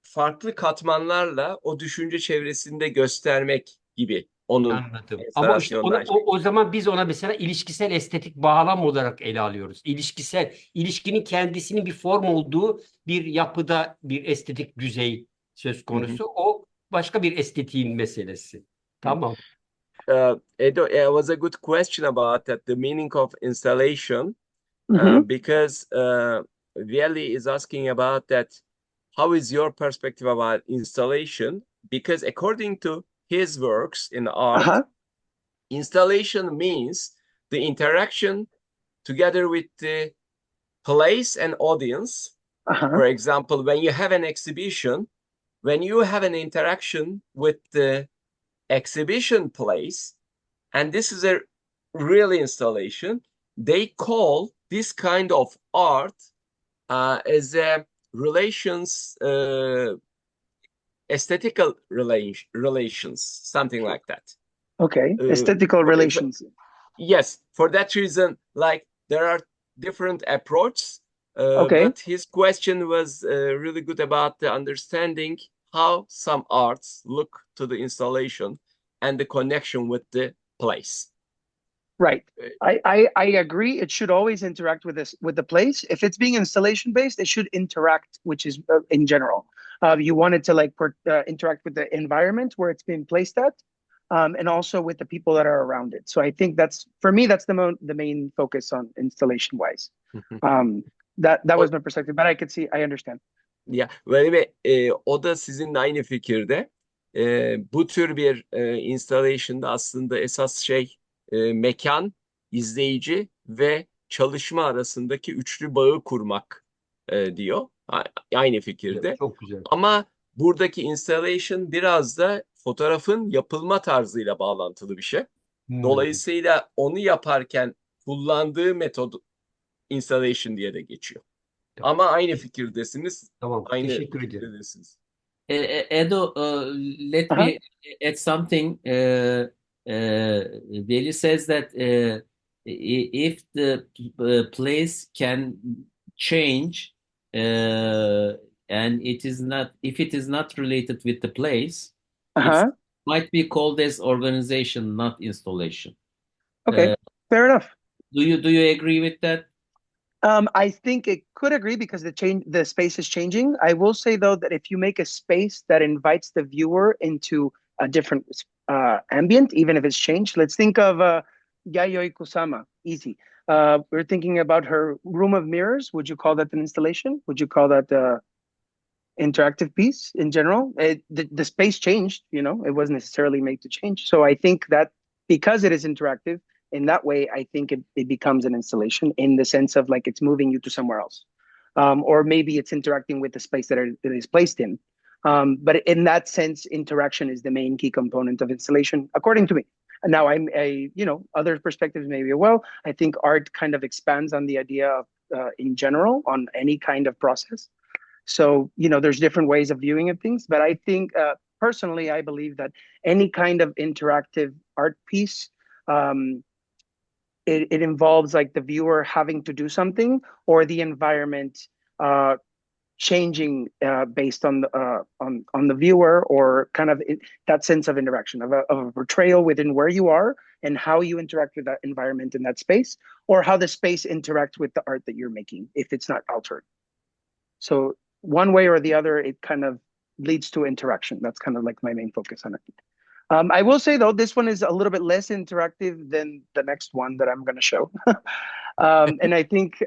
farklı katmanlarla o düşünce çevresinde göstermek gibi onun Anladım. Ama işte enstalasyondan şey. o zaman biz ona mesela ilişkisel estetik bağlam olarak ele alıyoruz. İlişkinin kendisinin bir form olduğu bir yapıda bir estetik düzey söz Hı hı. konusu. O başka bir estetiğin meselesi. Tamam. Edo, it was a good question about that, the meaning of installation, Mhm. because Vieli is asking about that. How is your perspective about installation? Because according to his works in art, Uh-huh. installation means the interaction together with the place and audience. Uh-huh. For example, when you have an exhibition, when you have an interaction with the exhibition place, and this is a real installation, they call this kind of art as a relations, aesthetical relations, something like that. Okay. Uh, Aesthetical relations. yes, for that reason, like there are different approaches, Okay. but his question was really good about the understanding how some arts look to the installation and the connection with the place. Right. Uh, I agree. It should always interact with this with the place. If it's being installation based, it should interact, which is in general. You want it to interact with the environment where it's being placed at, and also with the people that are around it. So I think that's for me that's the main focus on installation wise. That was O, my perspective, but I understand. ya böyle o da sizinle aynı fikirde. Bu tür bir installation'da aslında esas şey mekan, izleyici ve çalışma arasındaki üçlü bağı kurmak diyor. Aynı Güzel, fikirde. çok güzel. Ama buradaki installation biraz da fotoğrafın yapılma tarzıyla bağlantılı bir şey. Dolayısıyla onu yaparken kullandığı metod installation diye de geçiyor. Tamam. Ama aynı fikirdesiniz. Tamam. Aynı Teşekkür ederim. fikirdesiniz. Edo, let Uh-huh. me add something. Veli says that if the place can change, and if it is not related with the place, it Uh-huh. might be called as organization, not installation. Okay. Fair enough. Do you agree with that? I think it could agree because the space is changing. I will say though that if you make a space that invites the viewer into a different ambient, even if it's changed, let's think of Yayoi Kusama. Easy. We're thinking about her room of mirrors. Would you call that an installation? Would you call that interactive piece in general? The space changed. It wasn't necessarily made to change. So I think that because it is interactive, in that way, I think it becomes an installation in the sense of like it's moving you to somewhere else. Or maybe it's interacting with the space that it is placed in. But in that sense, interaction is the main key component of installation, according to me. And now other perspectives maybe, well, I think art kind of expands on the idea of, in general, on any kind of process. So, there's different ways of viewing of things, but I think personally, I believe that any kind of interactive art piece, it involves like the viewer having to do something or the environment changing based on the viewer, or kind of that sense of interaction of a portrayal within where you are and how you interact with that environment in that space, or how the space interacts with the art that you're making if it's not altered. So one way or the other, it kind of leads to interaction. That's kind of like my main focus on it. I will say, though, this one is a little bit less interactive than the next one that I'm going to show. And I think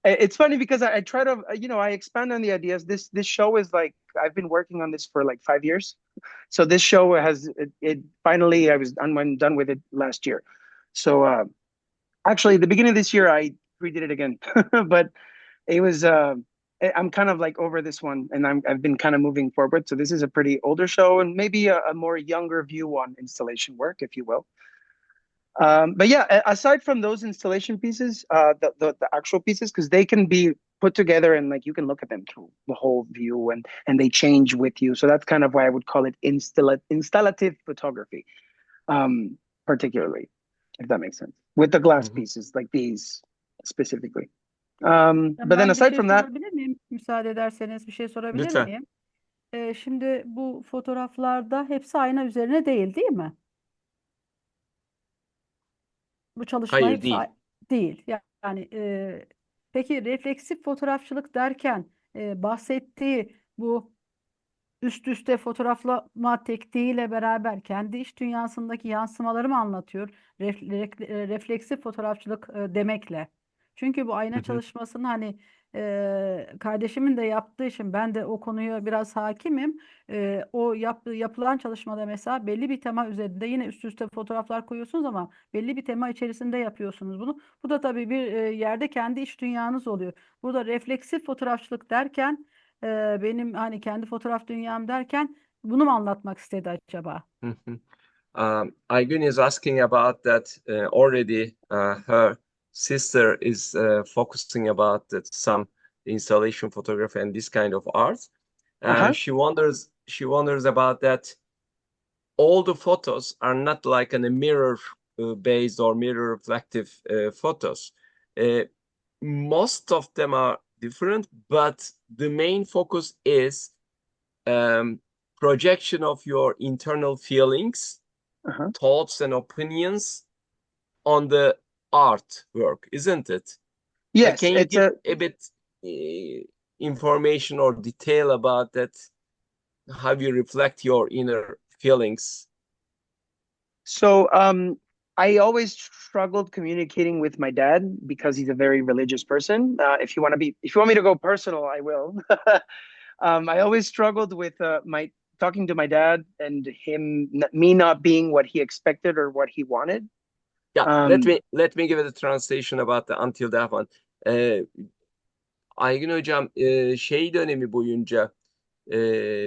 it's funny because I try to, I expand on the ideas. This show is like, I've been working on this for like 5 years. So this show it finally, I'm done with it last year. So actually, the beginning of this year, I redid it again. But it was, I'm kind of like over this one, and I've been kind of moving forward. So this is a pretty older show, and maybe a more younger view on installation work, if you will. But yeah, aside from those installation pieces, the actual pieces, because they can be put together and like you can look at them through the whole view, and they change with you. So that's kind of why I would call it installative photography, particularly, if that makes sense, with the glass pieces like these specifically. But then Ben bir aside şey from that, sorabilir miyim? Müsaade ederseniz bir şey sorabilir Lütfen. miyim? Şimdi bu fotoğraflarda hepsi ayna üzerine değil mi? Bu çalışma Hayır, hepsi değil. değil. Yani peki refleksif fotoğrafçılık derken bahsettiği bu üst üste fotoğraflama tekniğiyle beraber kendi iç dünyasındaki yansımaları mı anlatıyor? Refleksif fotoğrafçılık demekle. Çünkü bu ayna çalışmasını hani kardeşimin de yaptığı için ben de o konuya biraz hakimim. O yapılan çalışmada mesela belli bir tema üzerinde yine üst üste fotoğraflar koyuyorsunuz ama belli bir tema içerisinde yapıyorsunuz bunu. Bu da tabii bir yerde kendi iç dünyanız oluyor. Burada refleksif fotoğrafçılık derken benim hani kendi fotoğraf dünyam derken bunu mu anlatmak istedi acaba? Aygün is asking about that already. Her sister is focusing about some installation photography and this kind of art. She wonders about that. All the photos are not like a mirror based or mirror reflective photos. Most of them are different, but the main focus is projection of your internal feelings, thoughts and opinions on the artwork, isn't it? yes, Can you it's give a bit information or detail about that? How you reflect your inner feelings? So I always struggled communicating with my dad because he's a very religious person. If you want me to go personal, I will. I always struggled with talking to my dad and me not being what he expected or what he wanted. Yeah, let me give it a translation about the until that one. Aygün hocam şey dönemi boyunca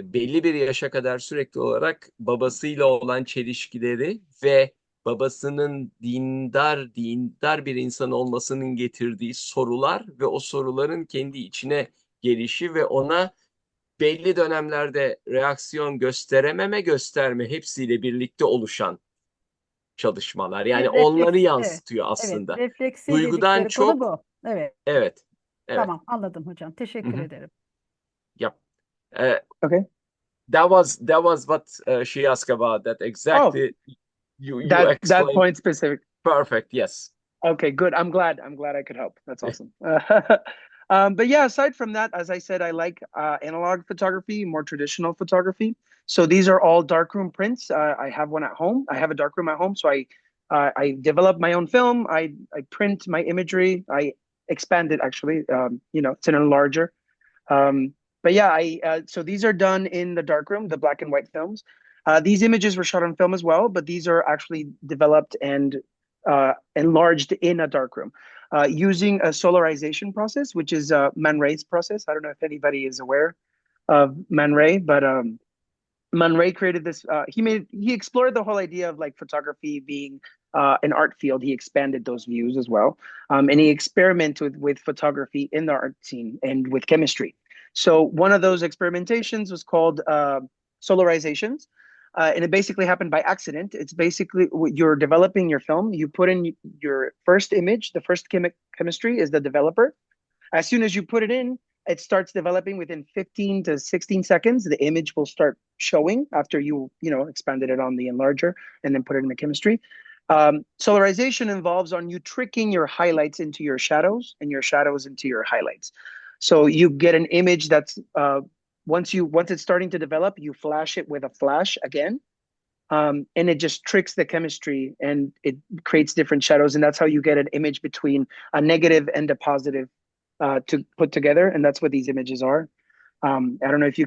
belli bir yaşa kadar sürekli olarak babasıyla olan çelişkileri ve babasının dindar bir insan olmasının getirdiği sorular ve o soruların kendi içine gelişi ve ona belli dönemlerde reaksiyon gösterme hepsiyle birlikte oluşan çalışmalar. Yani onları yansıtıyor aslında. Evet, refleksi Duygudan dedikleri konu çok bu. Evet. evet. Tamam, anladım hocam. Teşekkür ederim. Yep. Okay. That was what she asked about. That exactly. You That explained point specific. perfect. Yes. Okay, good. I'm glad I could help. That's awesome. But yeah, aside from that, as I said, I like analog photography, more traditional photography. So these are all darkroom prints. I have one at home. I have a darkroom at home. So I develop my own film. I print my imagery. I expand it actually. It's an enlarger. But yeah, so these are done in the darkroom, the black and white films. These images were shot on film as well, but these are actually developed and enlarged in a darkroom using a solarization process, which is Man Ray's process. I don't know if anybody is aware of Man Ray, but Man Ray created this. He explored the whole idea of like photography being an art field. He expanded those views as well, and he experimented with photography in the art scene and with chemistry. So one of those experimentations was called solarizations, and it basically happened by accident. It's basically you're developing your film. You put in your first image. The first chemistry is the developer. As soon as you put it in, it starts developing within 15 to 16 seconds. The image will start showing after you expanded it on the enlarger and then put it in the chemistry. Solarization involves on you tricking your highlights into your shadows and your shadows into your highlights. So you get an image that's once it's starting to develop, you flash it with a flash again. And it just tricks the chemistry and it creates different shadows. And that's how you get an image between a negative and a positive to put together. And that's what these images are. I don't know if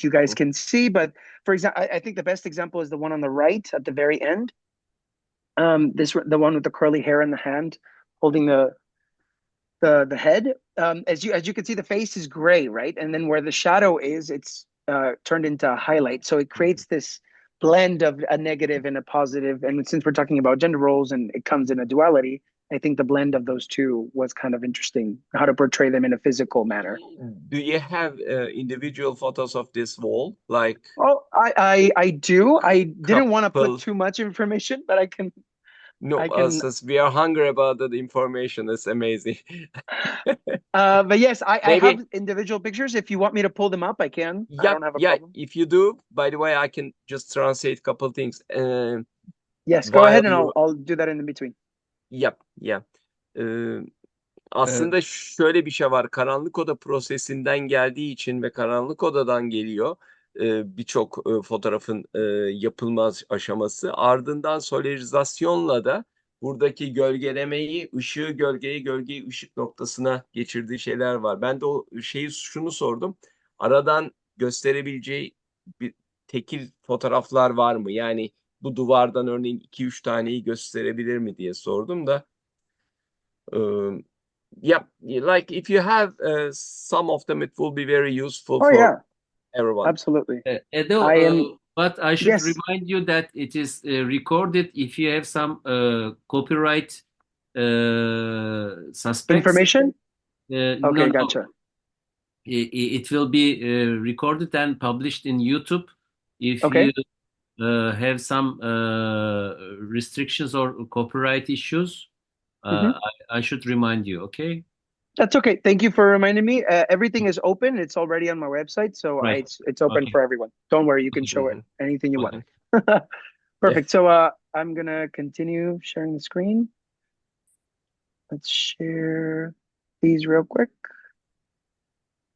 you guys can see, but for example, I think the best example is the one on the right at the very end. The one with the curly hair in the hand holding the head. As you can see, the face is gray, right? And then where the shadow is, it's turned into a highlight. So it creates this blend of a negative and a positive. And since we're talking about gender roles and it comes in a duality, I think the blend of those two was kind of interesting, how to portray them in a physical manner. Do you have individual photos of this wall? Like, oh, I do. I didn't want to couple. put too much information, but I can. No, I can. since we are hungry about the information, it's amazing. But yes, I Maybe. have individual pictures. If you want me to pull them up, I can. I don't have a problem. If you do, by the way, I can just translate a couple things. Yes, go ahead and I'll do that in between. Yap. Aslında şöyle bir şey var. Karanlık oda prosesinden geldiği için ve karanlık odadan geliyor birçok fotoğrafın yapılma aşaması. Ardından solarizasyonla da buradaki gölgelemeyi, ışığı gölgeye, gölgeyi ışık noktasına geçirdiği şeyler var. Ben de şunu sordum. Aradan gösterebileceği bir tekil fotoğraflar var mı? Yani bu duvardan örneğin 2-3 taneyi gösterebilir mi diye sordum da. Like if you have some of them, it will be very useful for everyone. Absolutely. Edo, but I should Yes. remind you that it is recorded. If you have some copyright suspects, information. No. Gotcha. It will be recorded and published in YouTube. If you have some restrictions or copyright issues, I should remind you, okay? That's okay. Thank you for reminding me. Everything is open. It's already on my website, so Right. It's open for everyone. Don't worry, you can show it anything you want. Perfect. So I'm gonna continue sharing the screen. Let's share these real quick.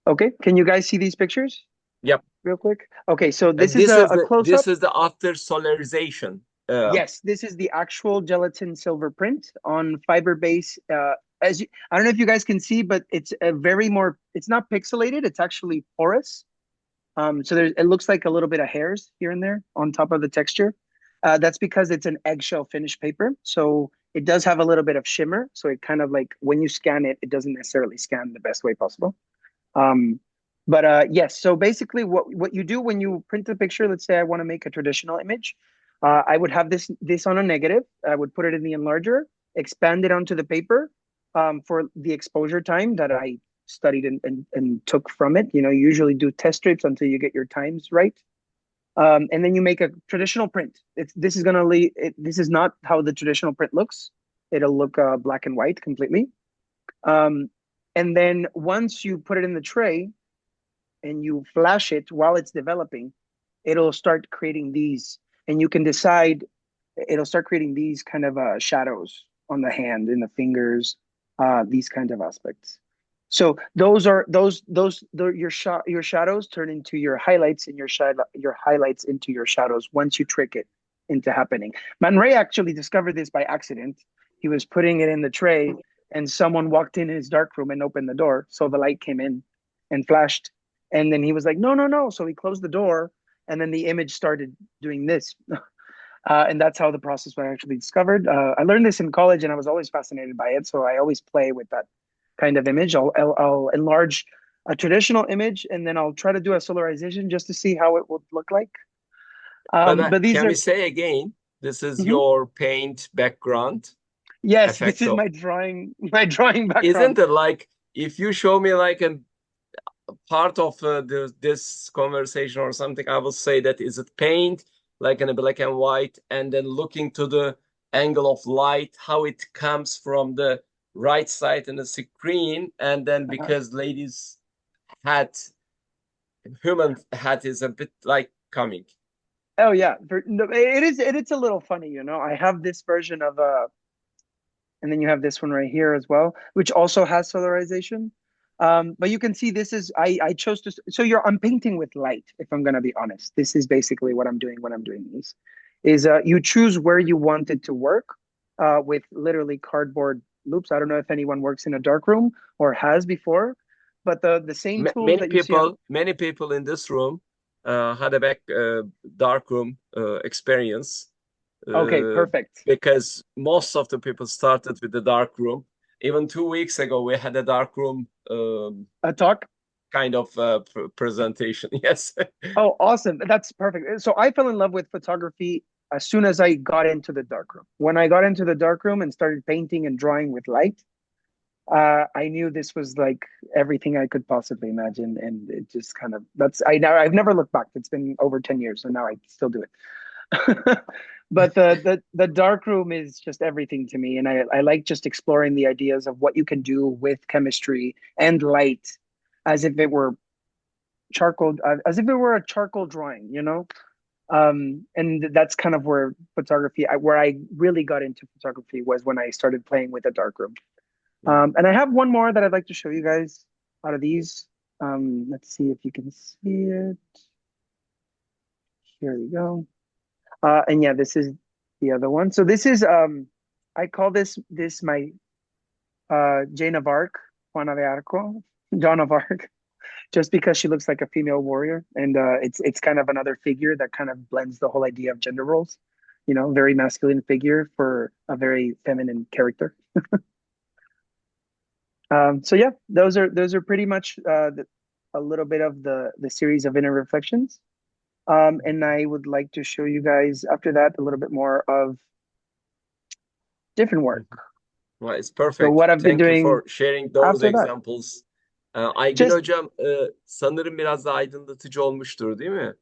Okay, can you guys see these pictures? Yep. Real quick. Okay, so this is a close-up. This is the after solarization. Yes, this is the actual gelatin silver print on fiber base. I don't know if you guys can see, but it's it's not pixelated. It's actually porous. So it looks like a little bit of hairs here and there on top of the texture. That's because it's an eggshell finish paper. So it does have a little bit of shimmer. So it kind of like when you scan it, it doesn't necessarily scan the best way possible. Yes, so basically what you do when you print the picture, let's say I want to make a traditional image, I would have this on a negative. I would put it in the enlarger, expand it onto the paper for the exposure time that I studied and took from it. You usually do test strips until you get your times right. And then you make a traditional print. This is not how the traditional print looks. It'll look black and white completely. And then once you put it in the tray and you flash it while it's developing, it'll start creating these, and you can decide, it'll start creating these kind of shadows on the hand, in the fingers, these kinds of aspects. So your shadows turn into your highlights, and your highlights into your shadows once you trick it into happening. Man Ray actually discovered this by accident. He was putting it in the tray, and someone walked in his dark room and opened the door. So the light came in and flashed. And then he was like, no. So he closed the door, and then the image started doing this. And that's how the process was actually discovered. I learned this in college, and I was always fascinated by it. So I always play with that kind of image. I'll enlarge a traditional image, and then I'll try to do a solarization just to see how it would look like. But these can are we say again, this is Mhm. your paint background? Yes, this effect is of- my drawing background. Isn't it like, if you show me like a part of this conversation or something, I will say that is it paint, like in a black and white, and then looking to the angle of light, how it comes from the right side in the screen, and then because ladies' hat, human hat is a bit like coming. Oh yeah, no, it's a little funny, you know. I have this version of and then you have this one right here as well, which also has solarization. But you can see this is I chose to, so I'm painting with light, if I'm gonna be honest. This is basically what I'm doing when I'm doing these. Is you choose where you want it to work with literally cardboard loops. I don't know if anyone works in a dark room or has before, but the same tools that you see on, Many people in this room had a dark room experience. Okay, perfect. Because most of the people started with the dark room. Even 2 weeks ago, we had a dark room A talk. kind of presentation. Yes. Oh, awesome. That's perfect. So I fell in love with photography as soon as I got into the darkroom. When I got into the darkroom and started painting and drawing with light, I knew this was like everything I could possibly imagine. And it just kind of, I've never looked back. It's been over 10 years, so now I still do it. But the dark room is just everything to me. And I like just exploring the ideas of what you can do with chemistry and light as if it were charcoal, as if it were a charcoal drawing, you know? And that's kind of where where I really got into photography was when I started playing with a darkroom. And I have one more that I'd like to show you guys out of these. Let's see if you can see it. Here we go. And yeah, this is the other one. So this is, I call this my Jane of Arc, Juana de Arco, Joan of Arc, just because she looks like a female warrior. And it's kind of another figure that kind of blends the whole idea of gender roles, you know, very masculine figure for a very feminine character. So yeah, those are pretty much a little bit of the series of inner reflections. And I would like to show you guys after that a little bit more of different work. Well, it's perfect. So what I've been Thank you doing for sharing those after that. examples. Aygün Hocam, sanırım biraz da aydınlatıcı olmuştur, değil mi?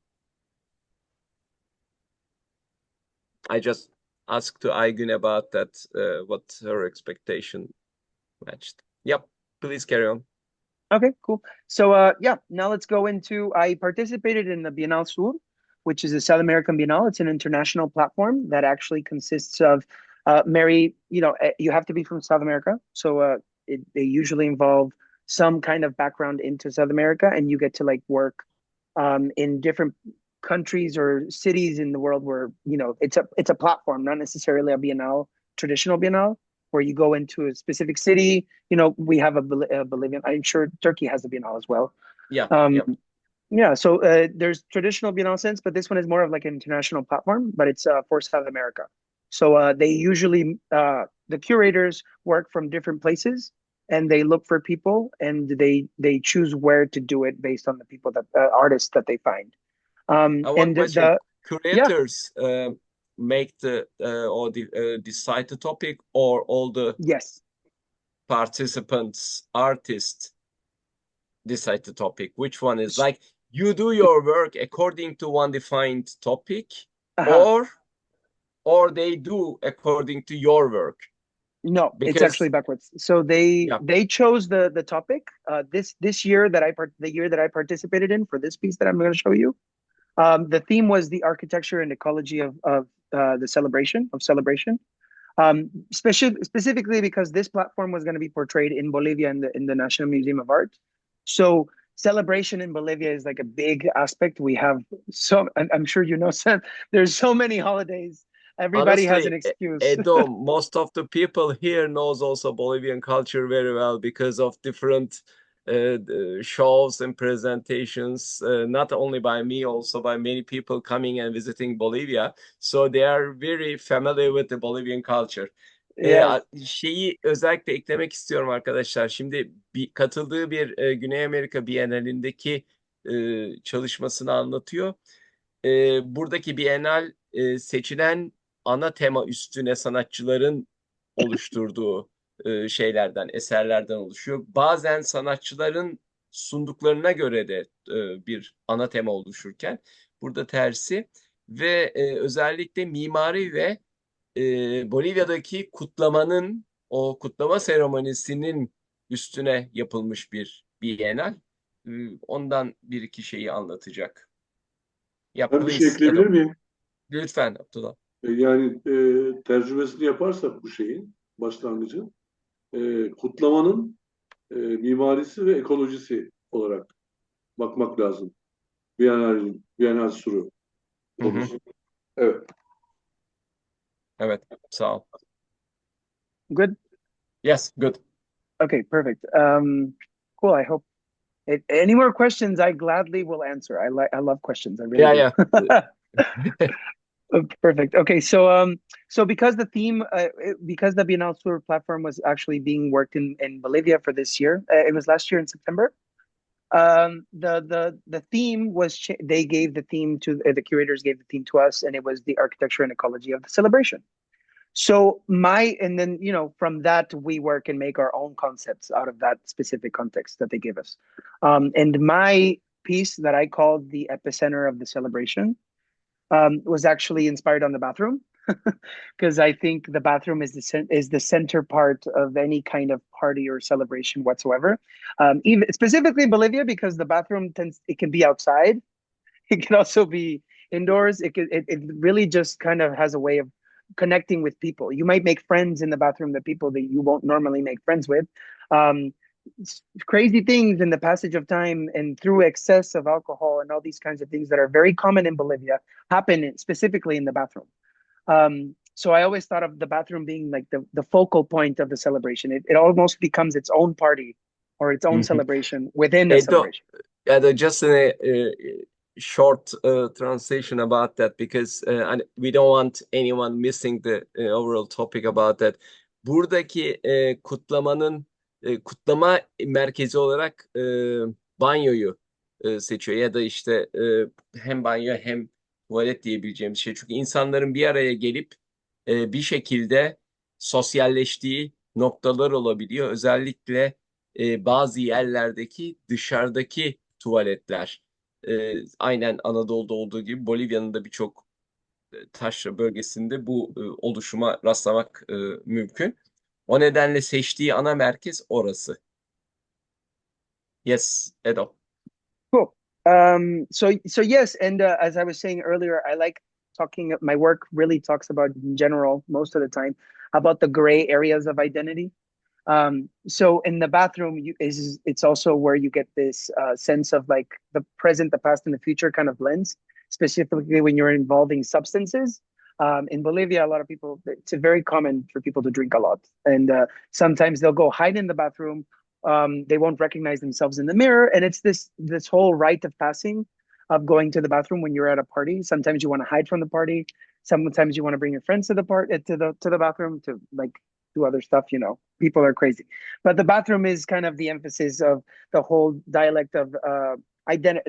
I just asked to Aygün about that, what her expectation matched. Yep, please carry on. Okay, cool. So yeah, now let's go into, I participated in the Bienal Sur, which is a South American Bienal. It's an international platform that actually consists of you have to be from South America. So they usually involve some kind of background into South America, and you get to like work in different countries or cities in the world where, you know, it's a platform, not necessarily a Bienal, traditional Bienal, where you go into a specific city. You know, we have a Bolivian, I'm sure Turkey has a Bienal as well. Yeah. Yeah, so there's traditional Bienal sense, but this one is more of like an international platform, but it's for South America. So they usually, the curators work from different places, and they look for people, and they choose where to do it based on the people that artists that they find. One question. Yeah. Curators make or decide the topic, or all the Yes. participants, artists decide the topic? Which one is like you do your work according to one defined topic, or they do according to your work? No, it's actually backwards. So they chose the topic. This year the year that I participated in for this piece that I'm going to show you. The theme was the architecture and ecology of the celebration. Specifically because this platform was going to be portrayed in Bolivia in the National Museum of Art. So celebration in Bolivia is like a big aspect. We have I'm sure you know, there's so many holidays. Everybody has an excuse. Edo, most of the people here knows also Bolivian culture very well because of different shows and presentations, not only by me, also by many people coming and visiting Bolivia. So they are very familiar with the Bolivian culture. Yes. Şeyi özellikle eklemek istiyorum arkadaşlar. Şimdi katıldığı bir Güney Amerika Bienalindeki çalışmasını anlatıyor. Buradaki Bienal seçilen ana tema üstüne sanatçıların oluşturduğu şeylerden, eserlerden oluşuyor. Bazen sanatçıların sunduklarına göre de bir ana tema oluşurken burada tersi ve özellikle mimari ve Bolivya'daki kutlamanın, o kutlama seremonisinin üstüne yapılmış bir bienal. Ondan bir iki şeyi anlatacak. Yeah, Ben bir şey please, ekleyebilir Edo. miyim? Lütfen Abdullah. Yani tercümesini yaparsak bu şeyin, başlangıcın, kutlamanın mimarisi ve ekolojisi olarak bakmak lazım. Bienal suru konusu. Evet. Evet, sağ ol. Good. Yes, good. Okay, perfect. Cool. I hope any more questions, I gladly will answer. I love questions. I really Yeah, do. yeah. Perfect. Okay, so because the theme, because the Bienal Sur platform was actually being worked in Bolivia for this year, it was last year in September. The theme was they gave the theme to the curators gave the theme to us, and it was the architecture and ecology of the celebration. So and then from that we work and make our own concepts out of that specific context that they give us. And my piece that I called the epicenter of the celebration was actually inspired on the bathroom, because I think the bathroom is the center part of any kind of party or celebration whatsoever. Even specifically in Bolivia, because the bathroom it can be outside, it can also be indoors. It really just kind of has a way of connecting with people. You might make friends in the bathroom, the people that you won't normally make friends with. Crazy things in the passage of time and through excess of alcohol and all these kinds of things that are very common in Bolivia happen specifically in the bathroom. So I always thought of the bathroom being like the focal point of the celebration. It almost becomes its own party or its own celebration within a celebration. Just a short translation about that, because we don't want anyone missing the overall topic about that. Buradaki kutlama merkezi olarak banyoyu seçiyor ya da işte hem banyo hem tuvalet diyebileceğimiz şey. Çünkü insanların bir araya gelip bir şekilde sosyalleştiği noktalar olabiliyor. Özellikle bazı yerlerdeki dışarıdaki tuvaletler. Aynen Anadolu'da olduğu gibi Bolivya'nın da birçok taşra bölgesinde bu oluşuma rastlamak mümkün. O nedenle seçtiği ana merkez orası. Yes, Edo. Cool. So yes, and as I was saying earlier, I like talking. My work really talks about, in general, most of the time, about the gray areas of identity. So in the bathroom, it's also where you get this sense of like the present, the past, and the future kind of lens, specifically when you're involving substances. In Bolivia, a lot of people, it's very common for people to drink a lot. And sometimes they'll go hide in the bathroom. They won't recognize themselves in the mirror. And it's this whole rite of passing of going to the bathroom when you're at a party. Sometimes you want to hide from the party. Sometimes you want to bring your friends to the bathroom to like do other stuff. People are crazy. But the bathroom is kind of the emphasis of the whole dialect of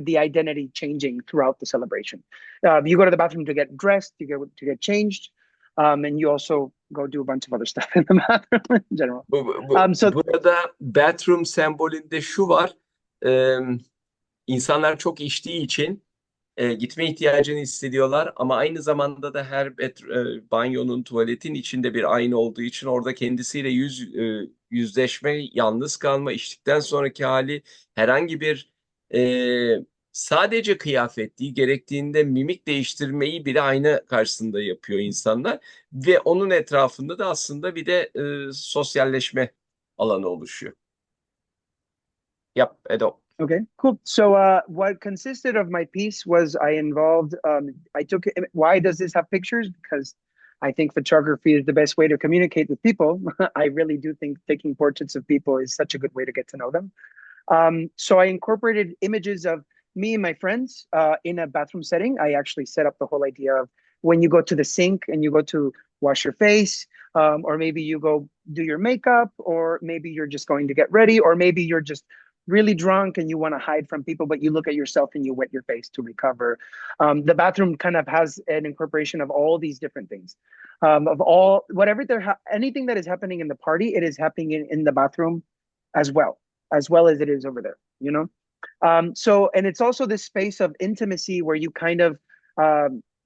the identity changing throughout the celebration. You go to the bathroom to get dressed, to get changed, and you also go do a bunch of other stuff in the bathroom in general. Burada bathroom sembolünde şu var. İnsanlar çok içtiği için gitme ihtiyacını hissediyorlar ama aynı zamanda da her banyonun, tuvaletin içinde bir ayna olduğu için orada kendisiyle yüzleşme, yalnız kalma, içtikten sonraki hali, herhangi bir sadece kıyafet değil, gerektiğinde mimik değiştirmeyi bile ayna karşısında yapıyor insanlar ve onun etrafında da aslında bir de sosyalleşme alanı oluşuyor. Yep, Edo. Okay, cool. So what consisted of my piece was why does this have pictures? Because I think photography is the best way to communicate with people. I really do think taking portraits of people is such a good way to get to know them. So I incorporated images of me and my friends in a bathroom setting. I actually set up the whole idea of when you go to the sink and you go to wash your face, or maybe you go do your makeup, or maybe you're just going to get ready, or maybe you're just really drunk and you want to hide from people, but you look at yourself and you wet your face to recover. The bathroom kind of has an incorporation of all these different things, of all whatever anything that is happening in the party, it is happening in the bathroom as well as it is over there, you know? So, and it's also this space of intimacy where you kind of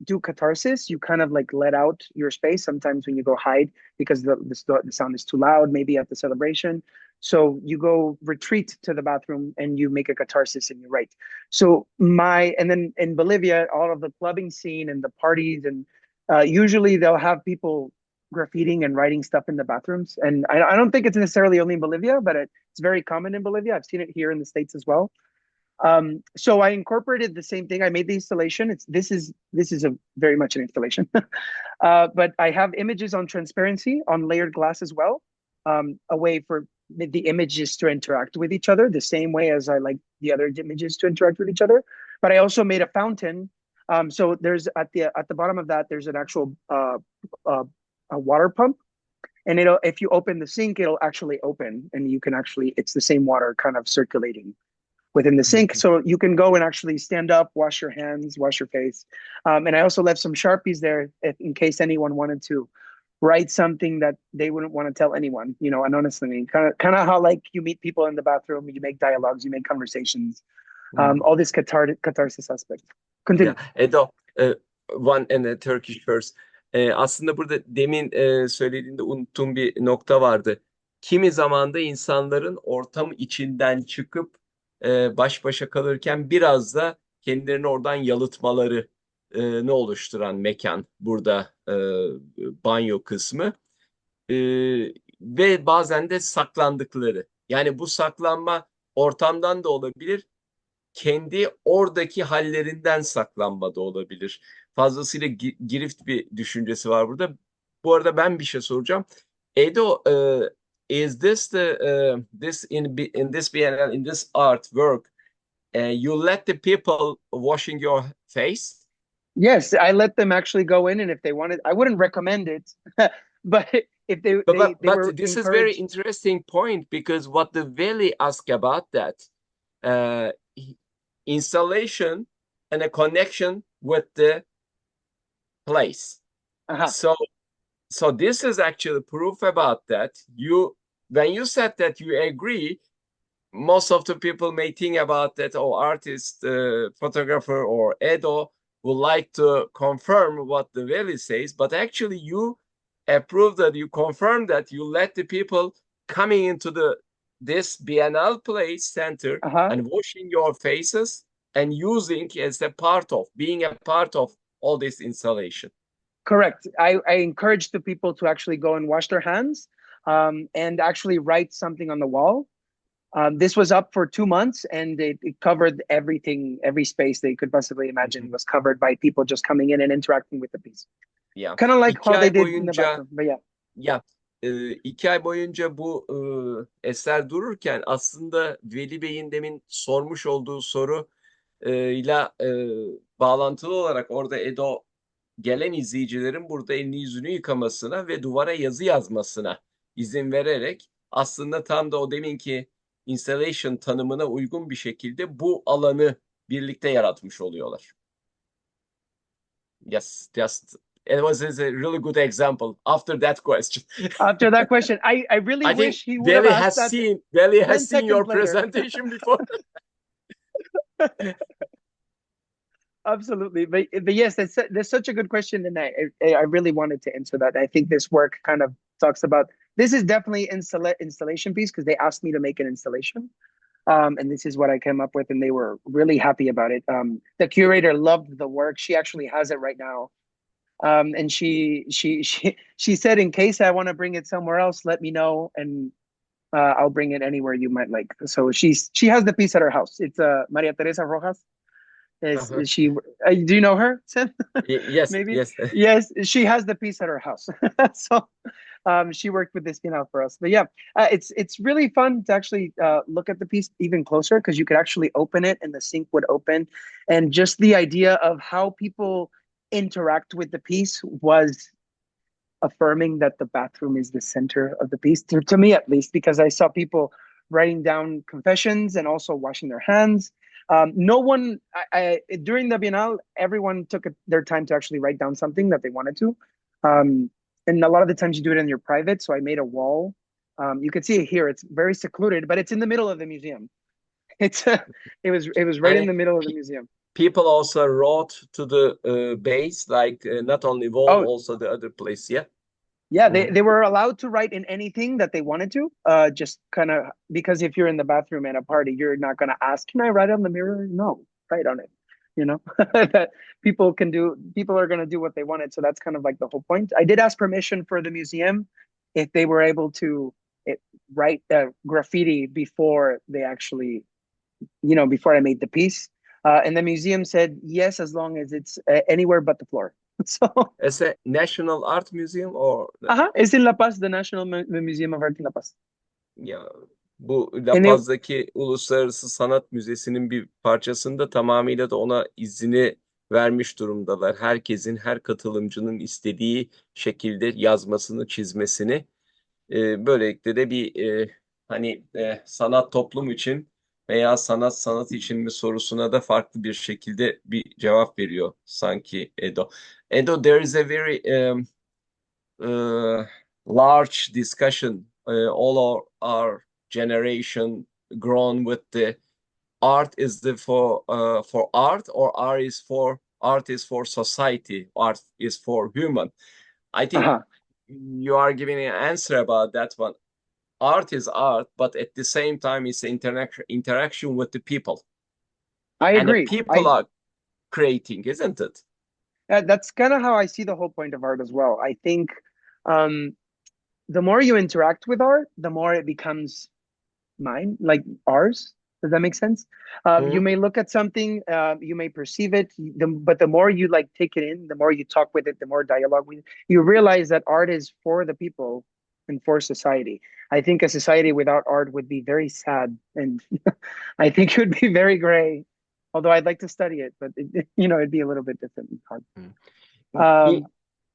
do catharsis. You kind of like let out your space sometimes when you go hide because the sound is too loud, maybe at the celebration. So you go retreat to the bathroom and you make a catharsis and you write. So and then in Bolivia, all of the clubbing scene and the parties, and usually they'll have people graffitiing and writing stuff in the bathrooms. And I don't think it's necessarily only in Bolivia, but it's very common in Bolivia. I've seen it here in the States as well. So I incorporated the same thing. I made the installation. This is a very much an installation, but I have images on transparency on layered glass as well, a way for the images to interact with each other the same way as I like the other images to interact with each other. But I also made a fountain. So there's at the bottom of that, there's an actual a water pump, and if you open the sink, it'll actually open, and you can it's the same water kind of circulating within the sink. So you can go and actually stand up, wash your hands, wash your face. And I also left some Sharpies there in case anyone wanted to write something that they wouldn't want to tell anyone, you know, anonymously. Kind of how like you meet people in the bathroom, you make dialogues, you make conversations, all this catharsis aspect. Continue. Yeah, Edo, one in the Turkish verse. Aslında burada demin söylediğinde unuttuğum bir nokta vardı. Kimi zaman da insanların ortam içinden çıkıp baş başa kalırken biraz da kendilerini oradan yalıtmalarını oluşturan mekan burada banyo kısmı ve bazen de saklandıkları. Yani bu saklanma ortamdan da olabilir, kendi oradaki hallerinden saklanma da olabilir. Fazlasıyla girift bir düşüncesi var burada. Bu arada ben bir şey soracağım. Edo, is this this in this BNL, in this artwork, you let the people washing your face? Yes, I let them actually go in, and if they wanted, I wouldn't recommend it, but if they were this is very interesting point, because what the Veli asked about that installation and a connection with the place. So this is actually proof about that. When you said that you agree, most of the people may think about that, oh, artist, photographer, or Edo would like to confirm what the Veli says, but actually you approve that, you confirm that, you let the people coming into this Biennale place center and washing your faces and using as being a part of all this installation. Correct. I encourage the people to actually go and wash their hands and actually write something on the wall. This was up for 2 months, and it covered everything, every space they could possibly imagine was covered by people just coming in and interacting with the piece. Yeah. Kind of like how they did in the bathroom, but yeah. Yeah. 2 ay boyunca bu eser dururken aslında Veli Bey'in demin sormuş olduğu soru ile bağlantılı olarak orada Edo gelen izleyicilerin burada elini yüzünü yıkamasına ve duvara yazı yazmasına izin vererek aslında tam da o deminki installation tanımına uygun bir şekilde bu alanı birlikte yaratmış oluyorlar. Yes, it was a really good example after that question. After that question, I really wish he would have asked that. Veli has seen your presentation before. Absolutely, but yes, that's such a good question, and I really wanted to answer that. I think this work kind of talks about, this is definitely installation piece because they asked me to make an installation, and this is what I came up with, and they were really happy about it. The curator loved the work. She actually has it right now, and she said, in case I want to bring it somewhere else, let me know, and I'll bring it anywhere you might like. So she has the piece at her house. It's Maria Teresa Rojas. Is she? Do you know her, Sam? Yes, maybe. Yes. Yes, she has the piece at her house. So She worked with this piano for us. But yeah, it's really fun to actually look at the piece even closer because you could actually open it and the sink would open. And just the idea of how people interact with the piece was affirming that the bathroom is the center of the piece, to me at least, because I saw people writing down confessions and also washing their hands. No one, during the Biennale, everyone took their time to actually write down something that they wanted to. And a lot of the times you do it in your private. So I made a wall. You can see it here. It's very secluded, but it's in the middle of the museum. It was right in the middle of the museum. People also wrote to the base, like not only wall, also the other place. Yeah. Yeah, they were allowed to write in anything that they wanted to, just kind of, because if you're in the bathroom at a party, you're not going to ask, can I write on the mirror? No, write on it. You know, that people are going to do what they wanted. So that's kind of like the whole point. I did ask permission for the museum if they were able to write graffiti before they actually, before I made the piece. And the museum said, yes, as long as it's anywhere but the floor. So it's a National Art Museum or? It's in La Paz, the National Museum of Art in La Paz. Ya bu La Paz'daki Uluslararası Sanat Müzesi'nin bir parçasında tamamıyla da ona izni vermiş durumdalar. Herkesin, her katılımcının istediği şekilde yazmasını, çizmesini. Böylelikle de bir sanat toplum için veya sanat için mi sorusuna da farklı bir şekilde bir cevap veriyor sanki Edo. Edo, there is a very large discussion all our generation grown with the art is for art, or art is for society, art is for human. I think you are giving an answer about that one. Art is art, but at the same time, it's interaction with the people. I agree. And the people are creating, isn't it? That's kind of how I see the whole point of art as well. I think the more you interact with art, the more it becomes mine, like ours. Does that make sense? You may look at something, you may perceive it, but the more you take it in, the more you talk with it, the more dialogue with it, you realize that art is for the people and for society. I think a society without art would be very sad, and I think it would be very gray. Although I'd like to study it, but it'd be a little bit different and hard.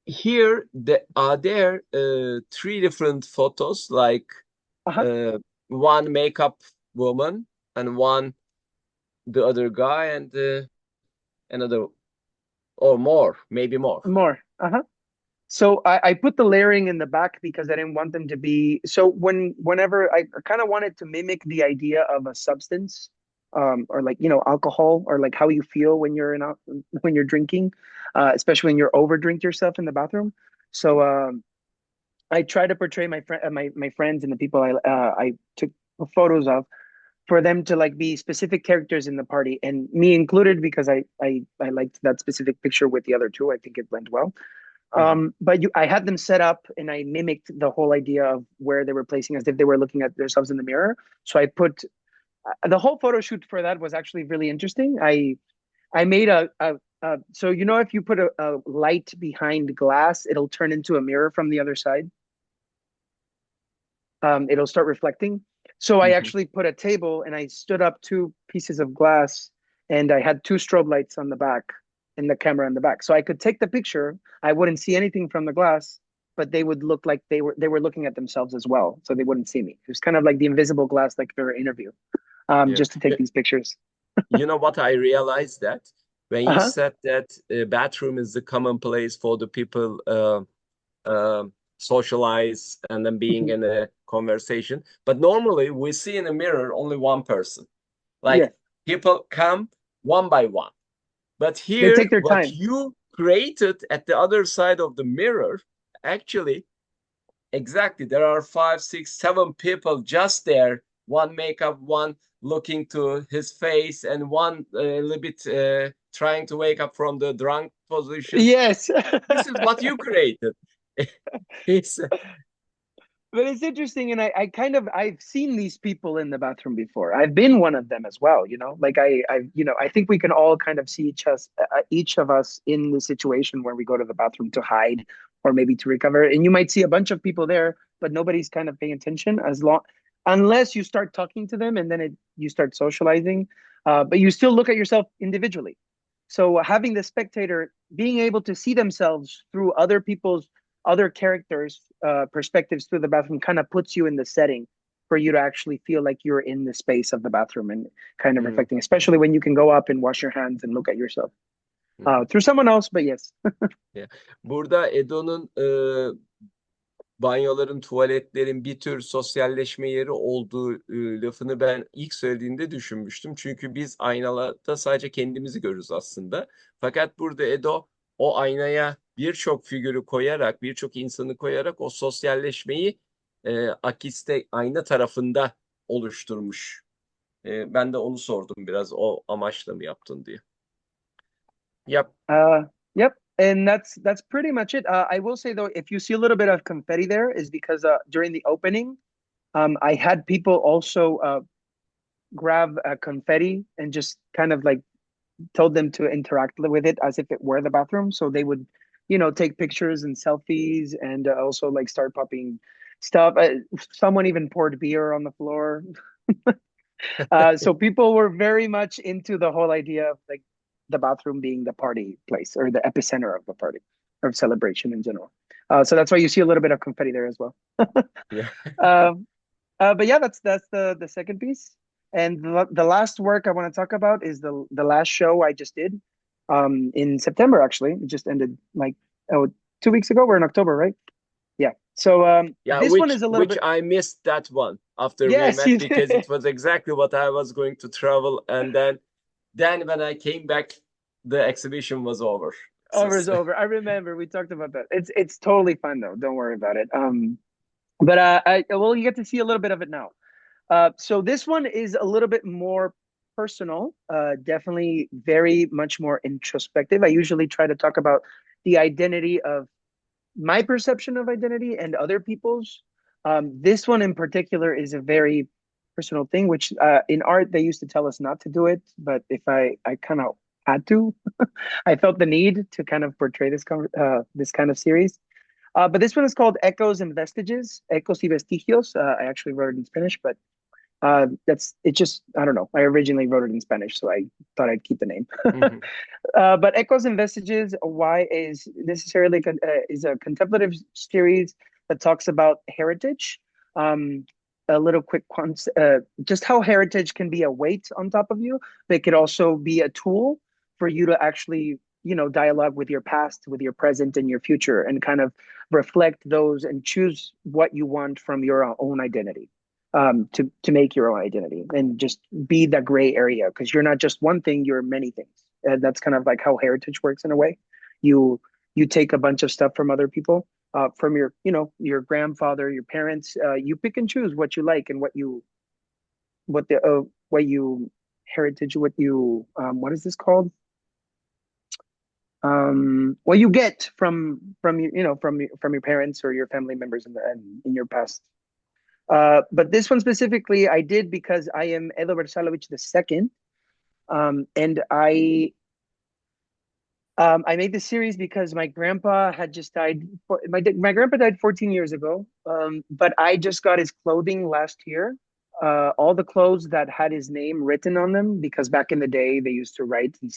Here are there three different photos, like one makeup woman and one the other guy and another, or more, maybe more. So I put the layering in the back because I didn't want them to be, so whenever I kind of wanted to mimic the idea of a substance, or alcohol, or like how you feel when you're drinking, especially when you're over drink yourself in the bathroom. So I try to portray my friends and the people I took photos of, for them to be specific characters in the party, and me included, because I liked that specific picture with the other two. I think it blended well. But I had them set up, and I mimicked the whole idea of where they were placing, as if they were looking at themselves in the mirror. So I put the whole photo shoot for that was actually really interesting. I made so if you put a light behind glass, it'll turn into a mirror from the other side. It'll start reflecting. So I actually put a table, and I stood up two pieces of glass, and I had two strobe lights on the back and the camera on the back. So I could take the picture. I wouldn't see anything from the glass, but they would look like they were looking at themselves as well. So they wouldn't see me. It was kind of like the invisible glass, like for an interview, just to take these pictures. You know what I realized, that when you said that bathroom is the common place for the people socialize and then being in a conversation, but normally we see in a mirror only one person, people come one by one, but here they take their what time. You created at the other side of the mirror, actually, exactly, there are 5, 6, 7 people just there, one makeup, one looking to his face, and one a little bit trying to wake up from the drunk position. Yes. This is what you created. But it's interesting, and I've seen these people in the bathroom before. I've been one of them as well. I think we can all kind of see each of us in the situation where we go to the bathroom to hide or maybe to recover. And you might see a bunch of people there, but nobody's kind of paying attention unless you start talking to them, and then you start socializing. But you still look at yourself individually. So having the spectator being able to see themselves through other people's other characters' perspectives through the bathroom kind of puts you in the setting for you to actually feel like you're in the space of the bathroom and kind of reflecting, especially when you can go up and wash your hands and look at yourself through someone else, but yes. Yeah. Burada Edo'nun banyoların, tuvaletlerin bir tür sosyalleşme yeri olduğu lafını ben ilk söylediğinde düşünmüştüm. Çünkü biz aynalarda sadece kendimizi görürüz aslında. Fakat burada Edo o aynaya birçok figürü koyarak, birçok insanı koyarak o sosyalleşmeyi akiste, ayna tarafında oluşturmuş. Ben de onu sordum biraz, o amaçla mı yaptın diye. Yep. Yep. And that's pretty much it. I will say though, if you see a little bit of confetti there, is because during the opening, I had people also grab confetti and just kind of like told them to interact with it as if it were the bathroom. So they would, take pictures and selfies, and also like start popping stuff. Someone even poured beer on the floor. So people were very much into the whole idea of like the bathroom being the party place or the epicenter of the party or celebration in general. So that's why you see a little bit of confetti there as well. Yeah. But yeah, that's the second piece. And the last work I want to talk about is the last show I just did in September, actually. It just ended like 2 weeks ago. We're in October, right? Yeah. So this one is a little bit. I missed that one after Yes, we met, because it was exactly what I was going to travel, and then when I came back, the exhibition was over. It's over. I remember we talked about that. It's totally fun though. Don't worry about it. But you get to see a little bit of it now. So this one is a little bit more personal, definitely very much more introspective. I usually try to talk about the identity of my perception of identity and other people's. This one in particular is a very personal thing, which in art they used to tell us not to do it, but if I kind of had to, I felt the need to kind of portray this kind of series. But this one is called Echoes and Vestiges, Ecos y Vestigios. I actually wrote it in Spanish, but I don't know. I originally wrote it in Spanish, so I thought I'd keep the name. Mhm. But Echoes and Vestiges, why is necessarily is a contemplative series that talks about heritage. A little quick just how heritage can be a weight on top of you, but it could also be a tool for you to actually, dialogue with your past, with your present and your future, and kind of reflect those and choose what you want from your own identity. To make your own identity and just be the gray area, because you're not just one thing, you're many things. And that's kind of like how heritage works in a way. You take a bunch of stuff from other people, from your grandfather, your parents. You pick and choose what you like and what is this called? What you get from your parents or your family members in your past. But this one specifically I did because I am Edo Vrsalovic II, and I made this series because my grandpa had just died. My grandpa died 14 years ago, but I just got his clothing last year. All the clothes that had his name written on them, because back in the day they used to write and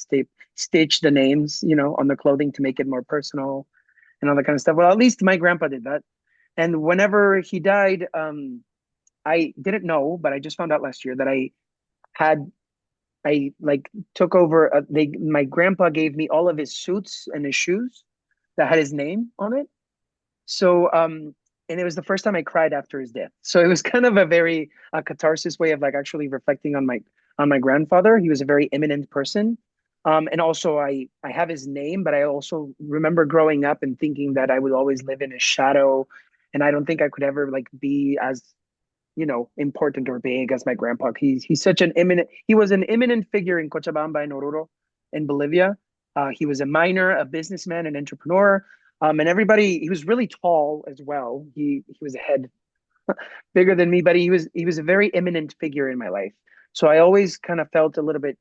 stitch the names, on the clothing to make it more personal and all that kind of stuff. Well, at least my grandpa did that. And whenever he died, I didn't know, but I just found out last year that I took over. My grandpa gave me all of his suits and his shoes that had his name on it. So, and it was the first time I cried after his death. So it was kind of a very catharsis way of like actually reflecting on my grandfather. He was a very eminent person. And also I have his name, but I also remember growing up and thinking that I would always live in his shadow. And I don't think I could ever like be as, important or big as my grandpa. He was an eminent figure in Cochabamba and Oruro in Bolivia. He was a miner, a businessman, an entrepreneur. And he was really tall as well. He was a head bigger than me, but he was a very eminent figure in my life. So I always kind of felt a little bit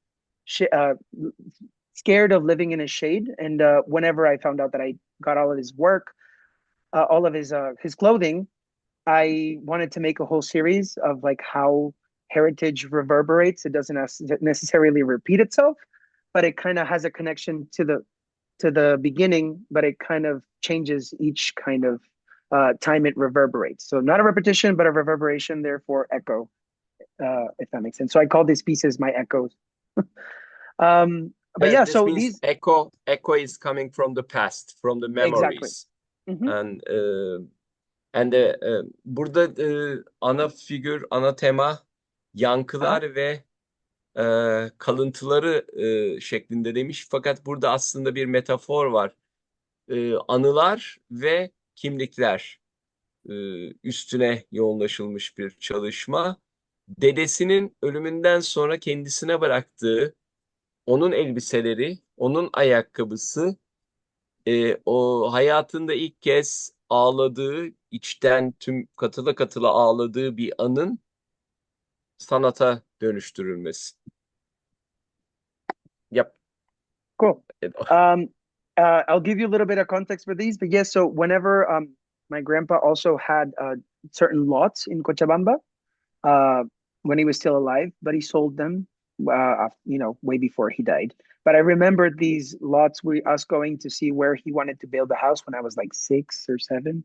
scared of living in his shade. And whenever I found out that I got all of his work, all of his clothing, I wanted to make a whole series of like how heritage reverberates. It doesn't necessarily repeat itself, but it kind of has a connection to the beginning, but it kind of changes each kind of time it reverberates. So not a repetition, but a reverberation, therefore echo, if that makes sense. So I call these pieces my echoes. But yeah, This so means these echo is coming from the past, from the exactly. memories. And burada ana figür, ana tema yankılar ve kalıntıları şeklinde demiş. Fakat burada aslında bir metafor var. Anılar ve kimlikler üstüne yoğunlaşılmış bir çalışma. Dedesinin ölümünden sonra kendisine bıraktığı onun elbiseleri, onun ayakkabısı, o hayatında ilk kez ağladığı, içten tüm katıla katıla ağladığı bir anın sanata dönüştürülmesi. Yep. Cool. I'll give you a little bit of context for these, but yes, so whenever my grandpa also had certain lots in Cochabamba when he was still alive, but he sold them, way before he died. But I remember these lots, us going to see where he wanted to build a house when I was like 6 or 7,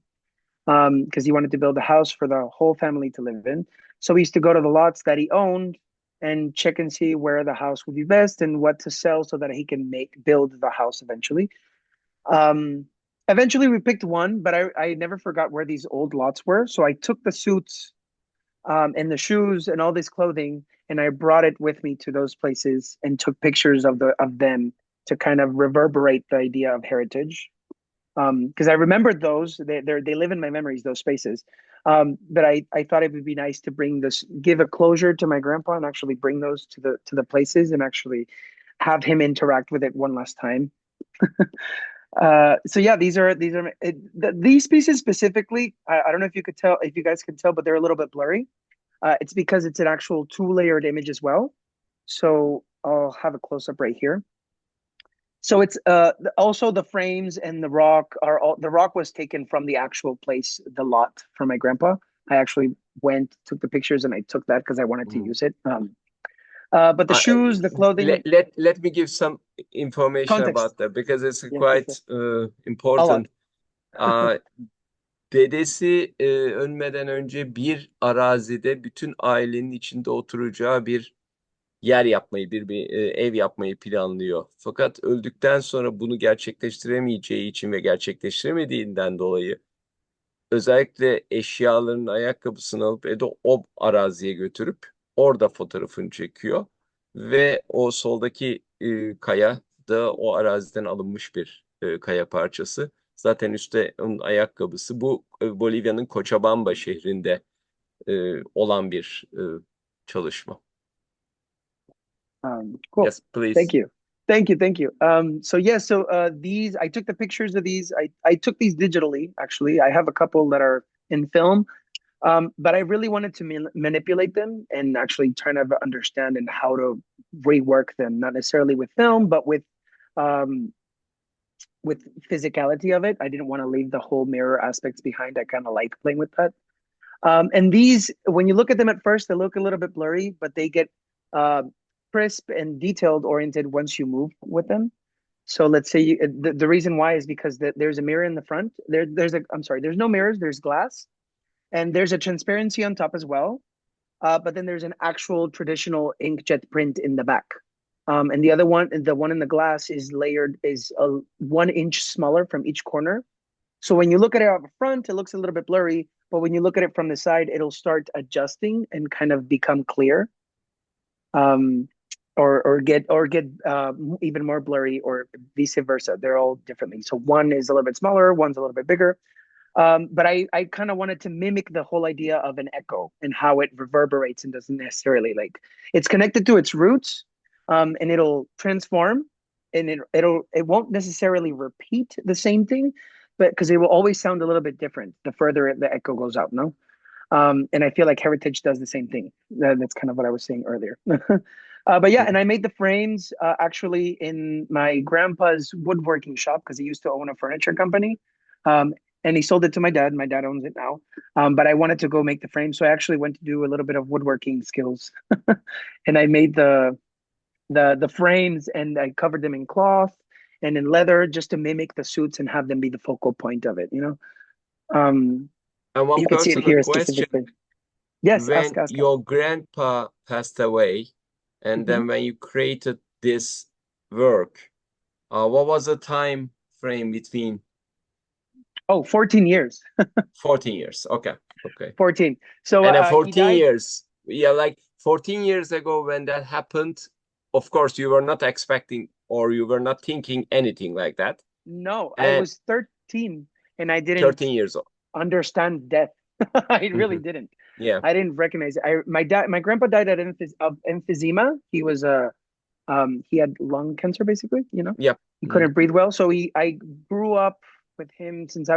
because he wanted to build a house for the whole family to live in. So we used to go to the lots that he owned and check and see where the house would be best and what to sell so that he can build the house eventually. Eventually we picked one, but I never forgot where these old lots were. So I took the suits and the shoes and all this clothing, and I brought it with me to those places and took pictures of them to kind of reverberate the idea of heritage. Because I remembered those, they live in my memories, those spaces. But I thought it would be nice to give a closure to my grandpa and actually bring those to the places and actually have him interact with it one last time. So yeah, these pieces specifically. I don't know if you guys can tell, but they're a little bit blurry. It's because it's an actual 2-layered image as well. So I'll have a close up right here. So it's also the frames and the rock the rock was taken from the actual place, the lot from my grandpa. I actually took the pictures, and I took that because I wanted to use it. But the shoes, the clothing. Let me give some information Context. about that because it's Yes, quite important. A lot. Dedesi ölmeden önce bir arazide bütün ailenin içinde oturacağı bir yer yapmayı, bir ev yapmayı planlıyor. Fakat öldükten sonra bunu gerçekleştiremeyeceği için ve gerçekleştiremediğinden dolayı özellikle eşyalarının ayakkabısını alıp o araziye götürüp orada fotoğrafını çekiyor. Ve o soldaki kaya da o araziden alınmış bir kaya parçası. Zaten üstte onun ayakkabısı. Bu Bolivya'nın Cochabamba şehrinde olan bir çalışma. Cool. Yes, please. Thank you. These, I took the pictures of these. I took these digitally, actually. I have a couple that are in film, but I really wanted to manipulate them and actually try to understand and how to rework them, not necessarily with film, but with physicality of it. I didn't want to leave the whole mirror aspects behind. I kind of like playing with that. And these, when you look at them at first, they look a little bit blurry, but they get crisp and detailed oriented once you move with them. So let's say the reason why is because there's a mirror in the front. There's no mirrors, there's glass, and there's a transparency on top as well. But then there's an actual traditional inkjet print in the back. And the one in the glass is 1 inch smaller from each corner. So when you look at it up front, it looks a little bit blurry, but when you look at it from the side, it'll start adjusting and kind of become clear. Or get even more blurry, or vice versa. They're all differently. So one is a little bit smaller, one's a little bit bigger. But I kind of wanted to mimic the whole idea of an echo and how it reverberates and doesn't necessarily it's connected to its roots, and it'll transform, and it won't necessarily repeat the same thing, but because it will always sound a little bit different the further the echo goes out. No. And I feel like heritage does the same thing. That's kind of what I was saying earlier. But yeah, and I made the frames actually in my grandpa's woodworking shop because he used to own a furniture company. and he sold it to my dad. My dad owns it now. But I wanted to go make the frame, so I actually went to do a little bit of woodworking skills, and I made the frames, and I covered them in cloth and in leather just to mimic the suits and have them be the focal point of it. You know, And one you can see it personal here question: specifically. Yes, when ask. your grandpa passed away, and Mhm. then when you created this work, what was the time frame between? Oh, 14 years. 14 years. Okay. 14. So And then he 14 died. years, yeah, like 14 years ago when that happened, of course, you were not expecting or you were not thinking anything like that. No, I And was 13 and I 13 didn't years old. understand death. I really Mhm. didn't. Yeah. I didn't recognize it. My grandpa died of emphysema. He was he had lung cancer basically, you know. Yep. He couldn't breathe well. So I grew up with him since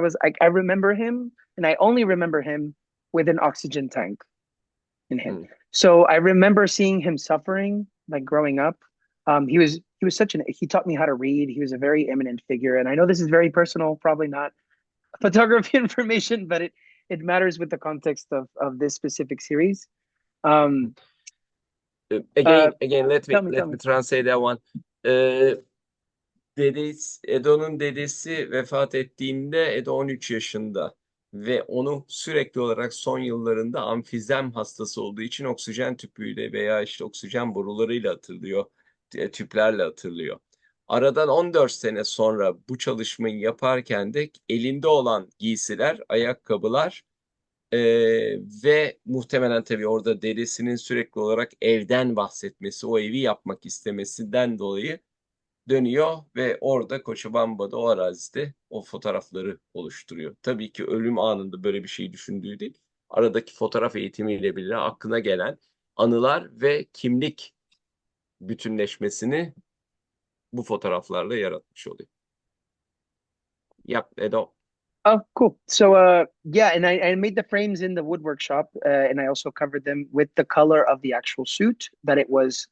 I remember him, and I only remember him with an oxygen tank in him. So I remember seeing him suffering, like growing up. He was he taught me how to read. He was a very eminent figure. And I know this is very personal, probably not photography information, but it matters with the context of this specific series. Again, let Tell me me. translate that one. Edo'nun dedesi vefat ettiğinde Edo 13 yaşında ve onu sürekli olarak son yıllarında amfizem hastası olduğu için oksijen tüpüyle veya işte oksijen borularıyla hatırlıyor, tüplerle hatırlıyor. Aradan 14 sene sonra bu çalışmayı yaparken de elinde olan giysiler, ayakkabılar ve muhtemelen tabii orada dedesinin sürekli olarak evden bahsetmesi, o evi yapmak istemesinden dolayı dönüyor ve orada Cochabamba'da o arazide o fotoğrafları oluşturuyor. Tabii ki ölüm anında böyle bir şey düşündüğü değil. Aradaki fotoğraf eğitimiyle birlikte aklına gelen anılar ve kimlik bütünleşmesini bu fotoğraflarla yaratmış oluyor. Yap, Edo. Oh, cool. So, yeah, and I made the frames in the woodwork shop, and I also covered them with the color of the actual suit that it was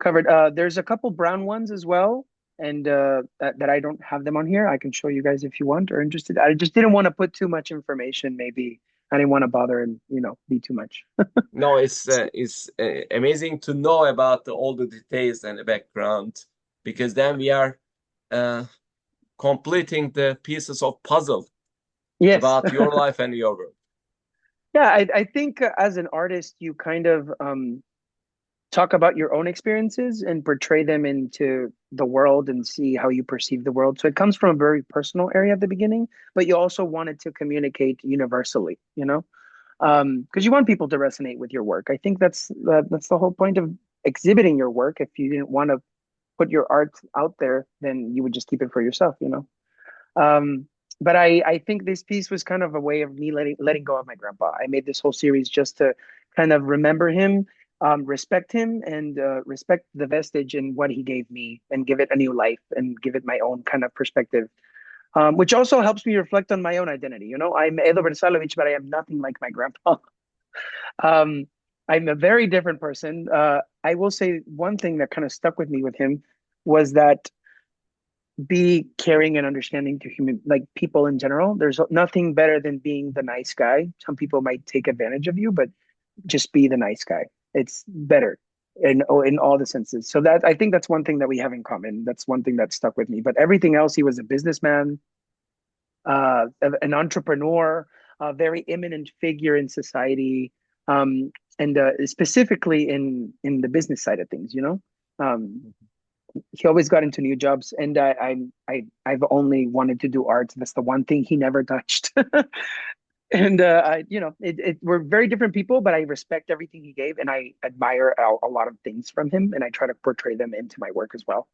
covered. There's a couple brown ones as well, and that I don't have them on here. I can show you guys if you want or interested. I just didn't want to put too much information. Maybe I didn't want to bother and be too much. No, it's amazing to know about all the details and the background, because then we are completing the pieces of puzzle Yes. about your life and your work. Yeah, I think as an artist, you kind of talk about your own experiences and portray them into the world and see how you perceive the world. So it comes from a very personal area at the beginning, but you also wanted to communicate universally, because you want people to resonate with your work. I think that's the whole point of exhibiting your work. If you didn't want to put your art out there, then you would just keep it for yourself, But I think this piece was kind of a way of me letting go of my grandpa. I made this whole series just to kind of remember him, respect him, and respect the vestige in what he gave me, and give it a new life and give it my own kind of perspective, which also helps me reflect on my own identity. I'm Edo Vrsalovic, but I am nothing like my grandpa. I'm a very different person. I will say one thing that kind of stuck with me with him was that be caring and understanding to like people in general. There's nothing better than being the nice guy. Some people might take advantage of you, but just be the nice guy. It's better in all the senses. So that I think that's one thing that we have in common. That's one thing that stuck with me. But everything else, he was a businessman, an entrepreneur, a very eminent figure in society, and specifically in the business side of things. He always got into new jobs, and I've only wanted to do art. That's the one thing he never touched. And we're very different people, but I respect everything he gave, and I admire a lot of things from him, and I try to portray them into my work as well.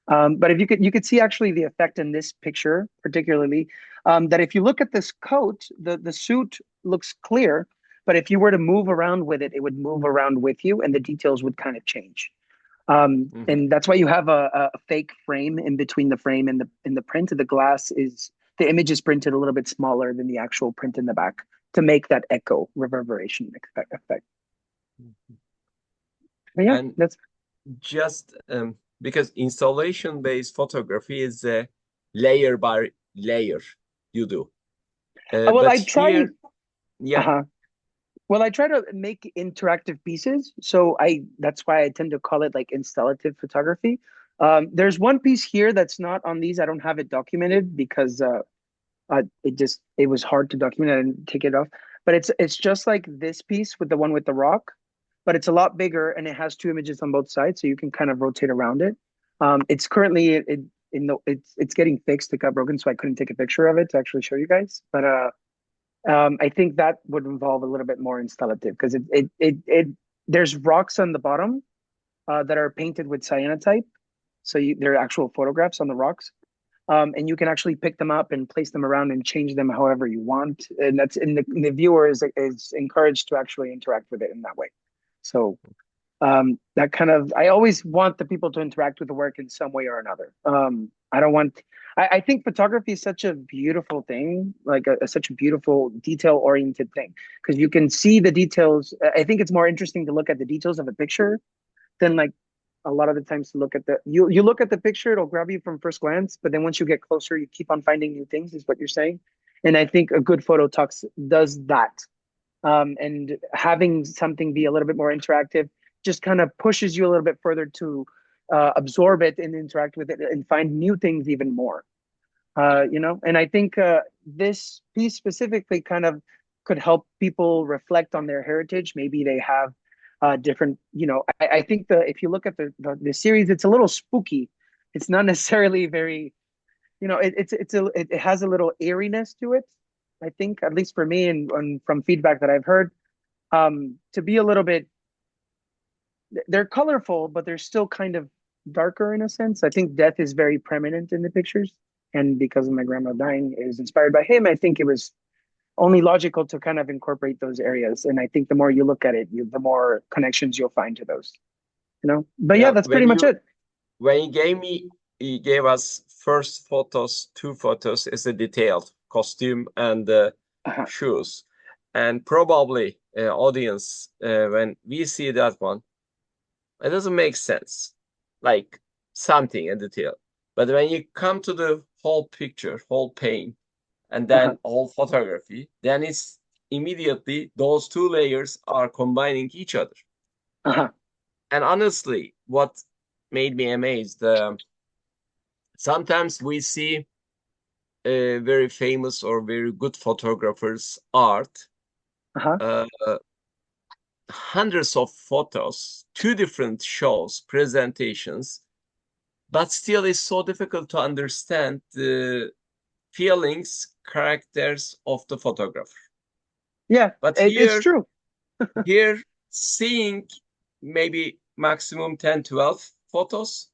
But if you could see actually the effect in this picture, particularly, that if you look at this coat, the suit looks clear, but if you were to move around with it, it would move around with you, and the details would kind of change. And that's why you have a fake frame in between the frame and the print. The image is printed a little bit smaller than the actual print in the back to make that echo reverberation effect. But yeah, And that's just because installation-based photography is a layer by layer you do. Well, But I try. here, yeah, Uh-huh. Well, I try to make interactive pieces, so that's why I tend to call it like installative photography. There's one piece here that's not on these. I don't have it documented because it was hard to document and take it off. But it's just like this piece with the one with the rock, but it's a lot bigger and it has two images on both sides, so you can kind of rotate around it. It's currently it's getting fixed. It got broken, so I couldn't take a picture of it to actually show you guys. But I think that would involve a little bit more installative because it there's rocks on the bottom that are painted with cyanotype, so they're actual photographs on the rocks. And you can actually pick them up and place them around and change them however you want. And the viewer is encouraged to actually interact with it in that way. So that kind of, I always want the people to interact with the work in some way or another. I think photography is such a beautiful thing, like such a beautiful detail oriented thing, because you can see the details. I think it's more interesting to look at the details of a picture than like a lot of the times to look at you look at the picture, it'll grab you from first glance, but then once you get closer, you keep on finding new things, is what you're saying. And I think a good photo does that. And having something be a little bit more interactive just kind of pushes you a little bit further to absorb it and interact with it and find new things even more. And I think this piece specifically kind of could help people reflect on their heritage. Maybe they have different, I think if you look at the series, it's a little spooky. It's not necessarily very, it has a little eeriness to it. I think, at least for me, and from feedback that I've heard, to be a little bit, they're colorful, but they're still kind of darker in a sense. I think death is very prominent in the pictures. And because of my grandma dying, it was inspired by him. I think it was only logical to kind of incorporate those areas. And I think the more you look at it, the more connections you'll find to those, But yeah, that's pretty much it. When he gave us first two photos as a detailed costume and shoes. And probably audience, when we see that one, it doesn't make sense, like something in detail. But when you come to the whole picture, whole paint, and then whole photography, then it's immediately those two layers are combining each other. And honestly, what made me amazed, sometimes we see very famous or very good photographers' art, hundreds of photos, two different shows, presentations, but still it's so difficult to understand the feelings, characters of the photographer. Yeah, but it's true. Here, seeing maybe maximum 10, 12 photos,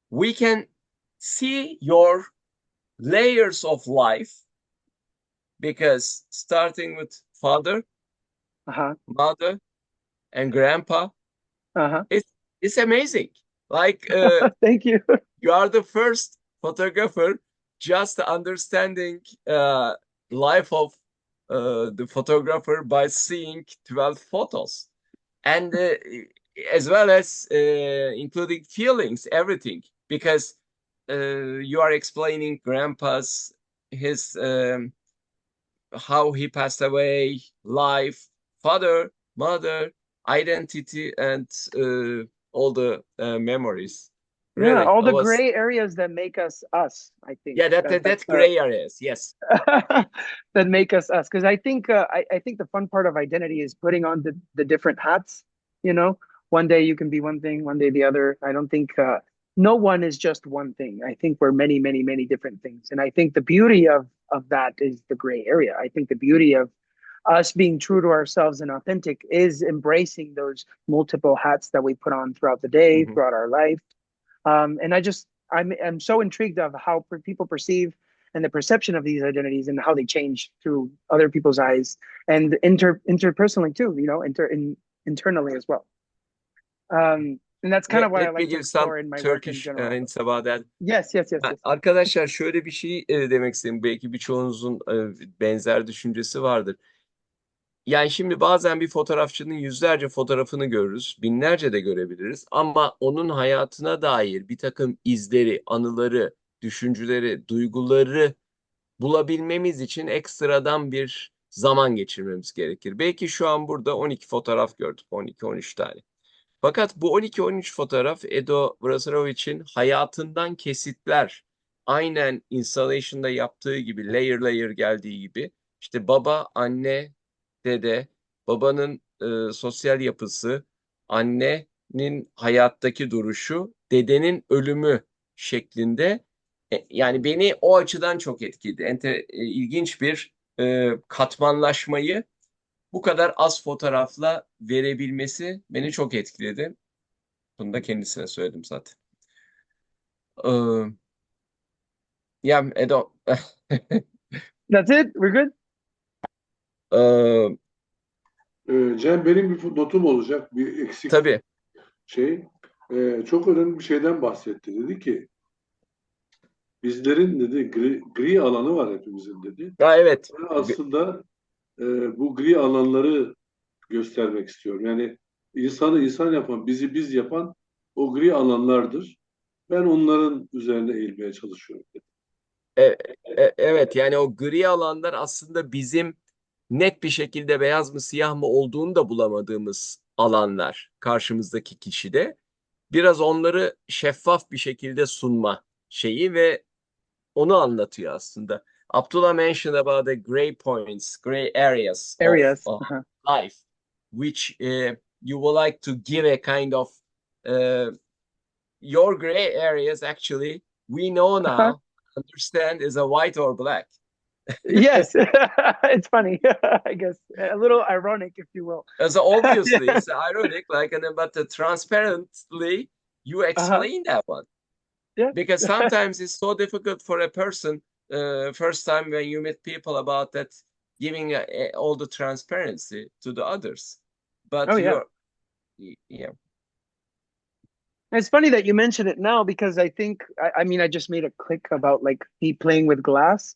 we can see your layers of life, because starting with father, mother, and grandpa, it's amazing. Like, thank you. You are the first photographer just understanding life of the photographer by seeing 12 photos, and as well as including feelings, everything, because you are explaining his how he passed away, life, father, mother, identity, and all the memories. Really, yeah, all the gray areas that make us, I think. Yeah, that's gray areas, yes. That make us. Because I think I think the fun part of identity is putting on the different hats. One day you can be one thing, one day the other. I don't think no one is just one thing. I think we're many, many, many different things. And I think the beauty of that is the gray area. I think the beauty of us being true to ourselves and authentic is embracing those multiple hats that we put on throughout the day, throughout our life. And I'm so intrigued of how people perceive and the perception of these identities and how they change through other people's eyes and interpersonally too, internally as well. And that's kind of what I like to explore in my work in general. Hints about that. Yes. Arkadaşlar, şöyle bir şey demek istedim. Belki birçoğunuzun benzer düşüncesi vardır. Yani şimdi bazen bir fotoğrafçının yüzlerce fotoğrafını görürüz, binlerce de görebiliriz. Ama onun hayatına dair bir takım izleri, anıları, düşünceleri, duyguları bulabilmemiz için ekstradan bir zaman geçirmemiz gerekir. Belki şu an burada 12 fotoğraf gördük, 12-13 tane. Fakat bu 12-13 fotoğraf Edo Vrsalovic'in hayatından kesitler. Aynen installation'da yaptığı gibi, layer layer geldiği gibi. İşte baba, anne, dede, babanın sosyal yapısı, annenin hayattaki duruşu, dedenin ölümü şeklinde. Yani beni o açıdan çok etkiledi. İlginç bir katmanlaşmayı bu kadar az fotoğrafla verebilmesi beni çok etkiledi. Bunu da kendisine söyledim zaten. Yeah, Edo. That's it? We're good? Cem, benim bir notum olacak, bir eksik Tabii. şey. Çok önemli bir şeyden bahsetti. Dedi ki bizlerin dedi gri alanı var hepimizin dedi. Ha, evet. Ben aslında bu gri alanları göstermek istiyorum. Yani insanı insan yapan, bizi biz yapan o gri alanlardır. Ben onların üzerine eğilmeye çalışıyorum dedi. Evet, yani o gri alanlar aslında bizim net bir şekilde beyaz mı siyah mı olduğunu da bulamadığımız alanlar karşımızdaki kişide. Biraz onları şeffaf bir şekilde sunma şeyi ve onu anlatıyor aslında. Abdullah mentioned about the gray points, gray areas Areas. of life, which you would like to give a kind of your gray areas actually we know now, understand is a white or black. Yes. It's funny. I guess a little ironic, if you will. So obviously it's ironic, like, and then, but transparently you explain that one. Yeah. Because sometimes it's so difficult for a person first time when you meet people about that, giving all the transparency to the others. But Oh, yeah. Yeah. It's funny that you mention it now because I think, I mean, I just made a click about like me playing with glass,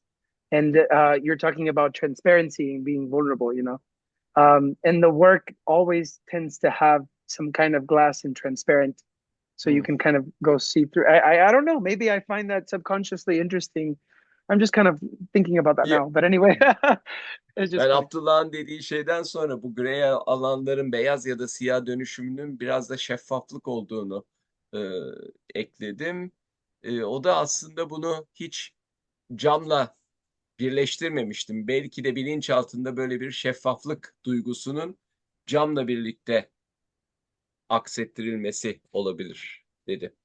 and you're talking about transparency and being vulnerable, you know. And the work always tends to have some kind of glass and transparent, so you can kind of go see through. I don't know. Maybe I find that subconsciously interesting. I'm just kind of thinking about that Yeah. now. But anyway, it's just Ben funny. Abdullah'ın dediği şeyden sonra bu gri alanların beyaz ya da siyah dönüşümünün biraz da şeffaflık olduğunu ekledim. O da aslında bunu hiç camla birleştirmemiştim. Belki de bilinç altında böyle bir şeffaflık duygusunun camla birlikte aksettirilmesi olabilir dedi.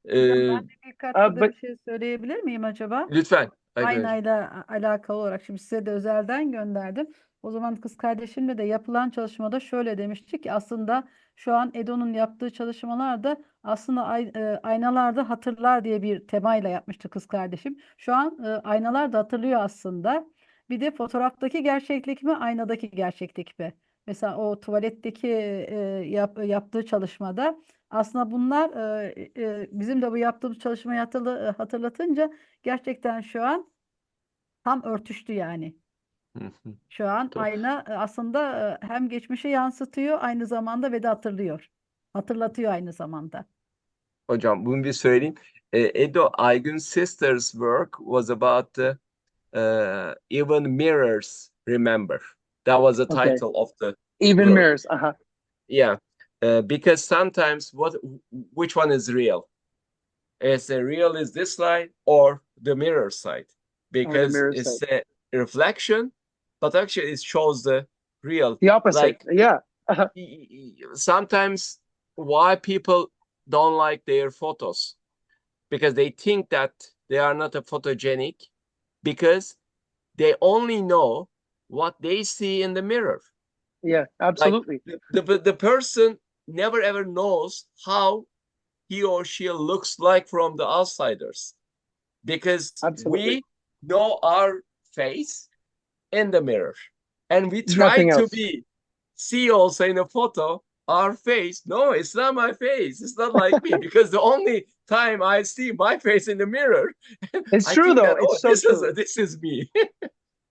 Ben de bir katkıda but bir şey söyleyebilir miyim acaba? Lütfen. Aynayla alakalı olarak şimdi size de özelden gönderdim. O zaman kız kardeşimle de yapılan çalışmada şöyle demiştik ki aslında şu an Edo'nun yaptığı çalışmalarda aslında aynalarda hatırlar diye bir temayla yapmıştı kız kardeşim. Şu an aynalar da hatırlıyor aslında. Bir de fotoğraftaki gerçeklik mi, aynadaki gerçeklik mi? Mesela o tuvaletteki yaptığı çalışmada aslında bunlar bizim de bu yaptığımız çalışmayı hatırlatınca gerçekten şu an tam örtüştü yani. Şu an ayna aslında hem geçmişi yansıtıyor aynı zamanda ve de hatırlatıyor aynı zamanda. Hocam bunu bir söyleyeyim. Edo Aygün Sisters' work was about the even mirrors remember. That was the okay, title of the even work. mirrors. Yeah, because sometimes which one is real? Is the real is this side or the mirror side? Because mirror it's side. a reflection, but actually it shows the real. The opposite. Like Yeah. sometimes why people don't like their photos because they think that they are not a photogenic because they only know what they see in the mirror. Yeah, absolutely. Like the person never ever knows how he or she looks like from the outsiders because Absolutely. we know our face in the mirror and we try Nothing to else. see also in a photo our face. No, it's not my face. It's not like me because the only time I see my face in the mirror, It's I true think though. that, oh, It's so true. this is me.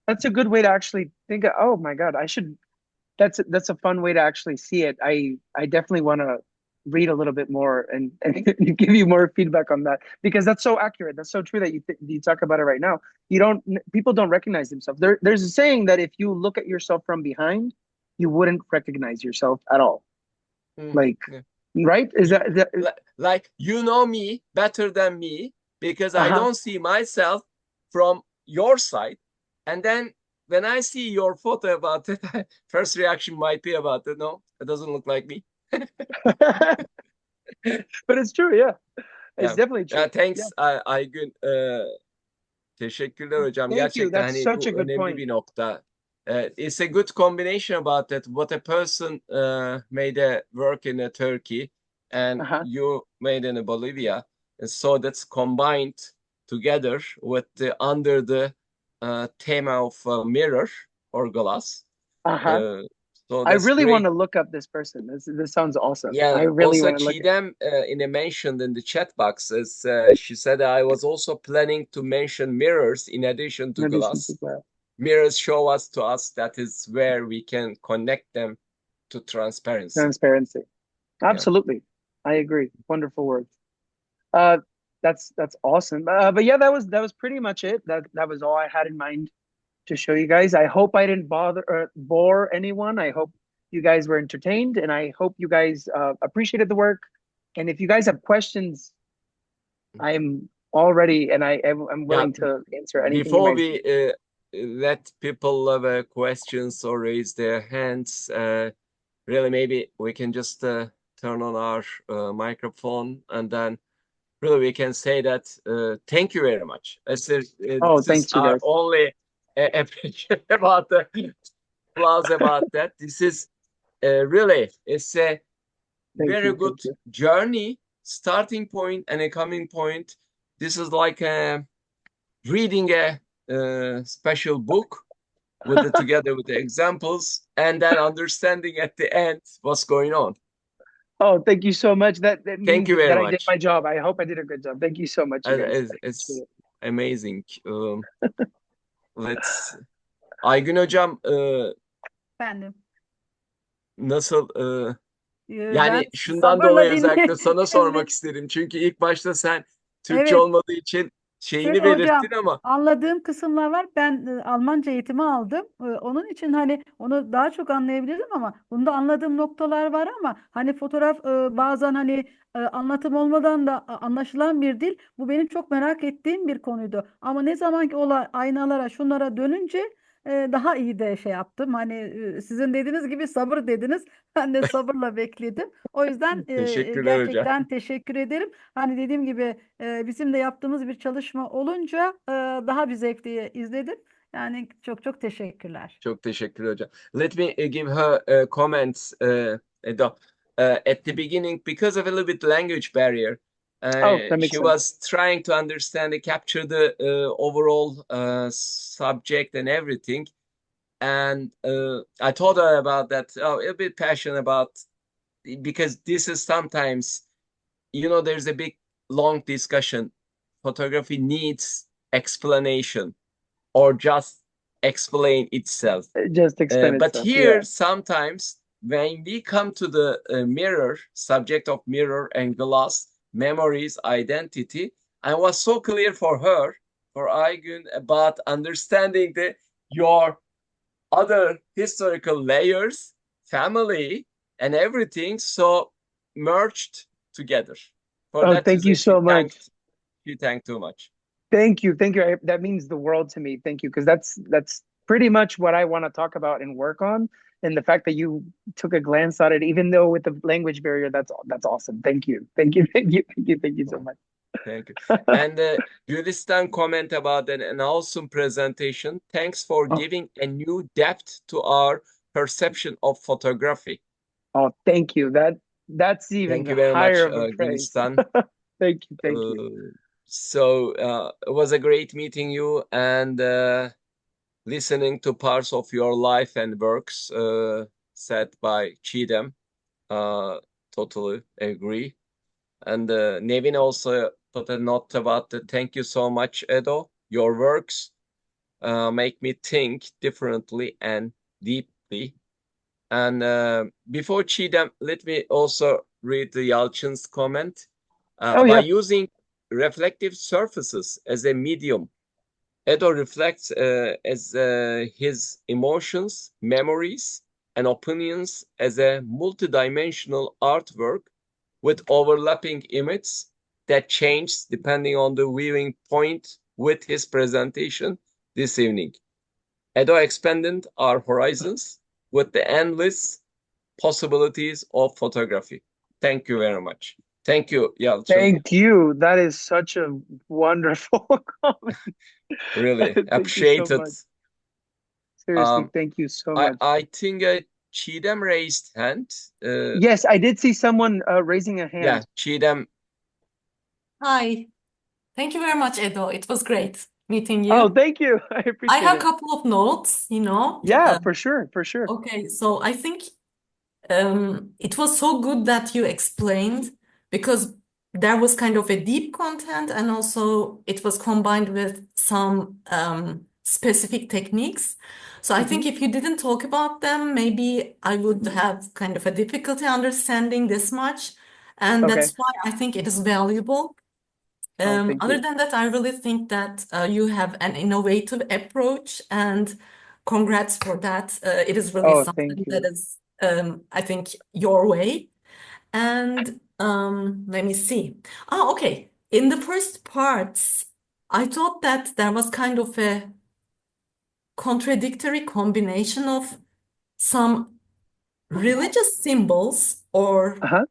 That's a good way to actually think oh my God, I should, that's a fun way to actually see it. I definitely want to read a little bit more and give you more feedback on that, because that's so accurate. That's so true that you talk about it right now. People don't recognize themselves. There's a saying that if you look at yourself from behind, you wouldn't recognize yourself at all. Like, Yeah. right? Is that like you know me better than me because I don't see myself from your side, and then when I see your photo about it, first reaction might be about it. No, it doesn't look like me. But it's true, yeah. It's Yeah. definitely true. Thanks Aygün. Teşekkürler hocam. Thank you. Gerçekten That's hani such a bu good önemli point. bir nokta. It's a good combination about that. What a person made a work in Turkey and you made in Bolivia. And so that's combined together with under the theme of mirror or glass. So I that's really great. want to look up this person. This sounds awesome. Yeah, I really also want to look. Çiğdem mentioned in the chat box as she said I was also planning to mention mirrors in addition to glass. Mirrors show us to us that is where we can connect them to transparency. Transparency. Absolutely. Yeah. I agree. Wonderful words. That's awesome. But yeah, that was pretty much it. That was all I had in mind to show you guys. I hope I didn't bore anyone. I hope you guys were entertained, and I hope you guys appreciated the work. And if you guys have questions, I'm all ready, and I'm willing to answer anything. Before we let people have questions or raise their hands, really maybe we can just turn on our microphone, and then really we can say that thank you very much. This is our only appreciation about the applause about that. This is really, it's a very good journey, starting point and a coming point. This is like reading a special book with together with the examples, and then understanding at the end what's going on. Oh, thank you so much. That thank you very that much. I did my job. I hope I did a good job. Thank you so much, you guys. It's amazing. Let's Aygün hocam Efendim. Nasıl yani Ben şundan dolayı özellikle sana sormak istedim. Çünkü ilk başta sen Türkçe olmadığı için şeyini belirttin hocam, ama anladığım kısımlar var. Ben Almanca eğitimi aldım. Onun için hani onu daha çok anlayabilirdim ama bunda anladığım noktalar var ama hani fotoğraf bazen hani anlatım olmadan da anlaşılan bir dil. Bu benim çok merak ettiğim bir konuydu. Ama ne zaman ki olay aynalara şunlara dönünce daha iyi de şey yaptım. Hani sizin dediğiniz gibi sabır dediniz. Ben de sabırla bekledim. O yüzden teşekkürler hocam. gerçekten teşekkür ederim. Hani dediğim gibi bizim de yaptığımız bir çalışma olunca daha bir zevkle izledim. Yani çok çok teşekkürler. Çok teşekkür hocam. Let me give her comments, Edo. At the beginning, because of a little bit language barrier, she was trying to understand and capture the overall subject and everything. And I told her about that. A bit passionate about, because this is sometimes, there's a big long discussion. Photography needs explanation or just explain itself. Just explain but itself, here, sometimes when we come to the mirror, subject of mirror and glass, memories, identity, I was so clear for her, for Aygün, about understanding your other historical layers, family, and everything, so merged together. For that thank you so much. You thank too much. Thank you. That means the world to me. Thank you, because that's pretty much what I want to talk about and work on. And the fact that you took a glance at it, even though with the language barrier, that's awesome. Thank you so much. Thank you. And Gülistan comment about an awesome presentation. Thanks for giving a new depth to our perception of photography. Oh, thank you. That's even thank you very higher much, of a praise. Gülistan. Thank you. So it was a great meeting you and listening to parts of your life and works said by Çiğdem. Totally agree. And Nevin also put a note about thank you so much, Edo. Your works make me think differently and deeply. And before Çiğdem, let me also read the Yalçın's comment. Oh, By yeah. using reflective surfaces as a medium, Edo reflects as his emotions, memories, and opinions as a multidimensional artwork with overlapping images that change depending on the viewing point with his presentation this evening. Edo expanded our horizons with the endless possibilities of photography. Thank you very much. Thank you, Yalçın. Thank you. That is such a wonderful comment. Really Thank you appreciate so it. much. Seriously, Um, thank you so much. I think Çiğdem raised hand. Yes, I did see someone raising a hand. Yeah, Çiğdem. Hi. Thank you very much, Edo. It was great meeting you. Oh, thank you. I I appreciate have a it. couple of notes, Yeah, for sure, for sure. Okay, so I think it was so good that you explained because there was kind of a deep content and also it was combined with some specific techniques. So I think if you didn't talk about them, maybe I would have kind of a difficulty understanding this much. And Okay. that's why I think it is valuable. Oh, thank Other you. than that, I really think that you have an innovative approach and congrats for that. It is really Oh, something thank that you. is, I think, your way. And let me see. Oh, okay. In the first parts, I thought that there was kind of a contradictory combination of some religious symbols or Uh-huh.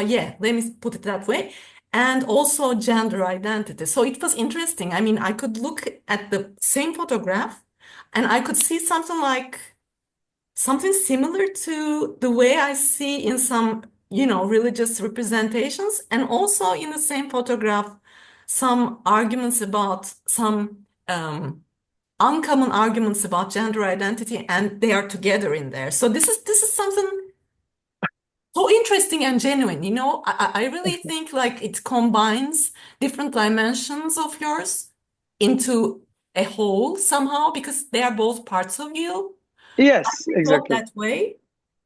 yeah, let me put it that way. And also gender identity. So it was interesting. I mean, I could look at the same photograph and I could see something similar to the way I see in some, religious representations. And also in the same photograph, some arguments about some uncommon arguments about gender identity, and they are together in there. So this is something so interesting and genuine, I really think like it combines different dimensions of yours into a whole somehow because they are both parts of you. Yes, I thought exactly. that way.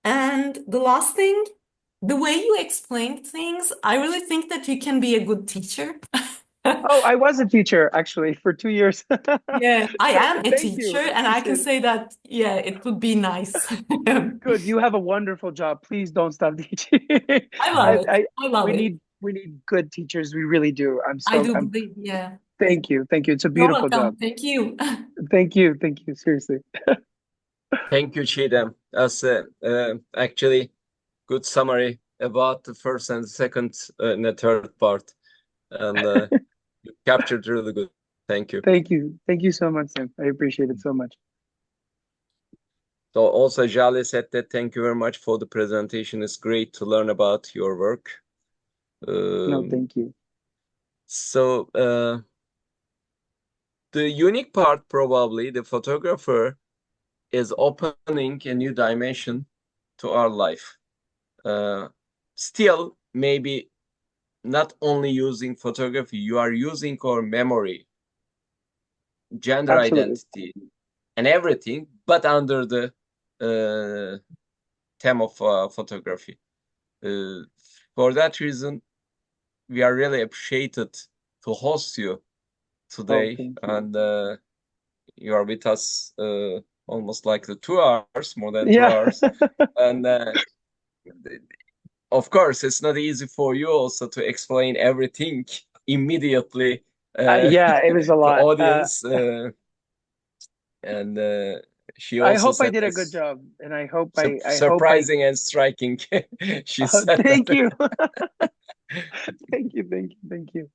And the last thing, the way you explain things, I really think that you can be a good teacher. Oh, I was a teacher actually for 2 years. Yeah, I am a Thank you. teacher, I and I can appreciate it. say that, yeah, it would be nice. Good. You have a wonderful job. Please don't stop teaching. I love it. I love we it. need good teachers. We really do. I do believe, yeah. Thank you. Thank you. It's a You're beautiful welcome. job. Thank you. Thank you. Thank you. Seriously. Thank you, Çiğdem. That's actually good summary about the first and second and the third part. And you captured really good. Thank you. Thank you. Thank you so much, Sam. I appreciate it so much. So also Jale said that thank you very much for the presentation. It's great to learn about your work. No, thank you. So the unique part, probably, the photographer is opening a new dimension to our life. Still, maybe not only using photography, you are using our memory, gender Absolutely. identity, and everything, but under the theme of photography. For that reason, we are really appreciated to host you today, thank you. and you are with us almost like the 2 hours, more than 2 Yeah. hours, and of course, it's not easy for you also to explain everything immediately. Yeah, it was a to lot. audience, and she I also hope I said did a it's good job, and I hope I surprising and striking. She said thank that. you. Thank you. Thank you. Thank you.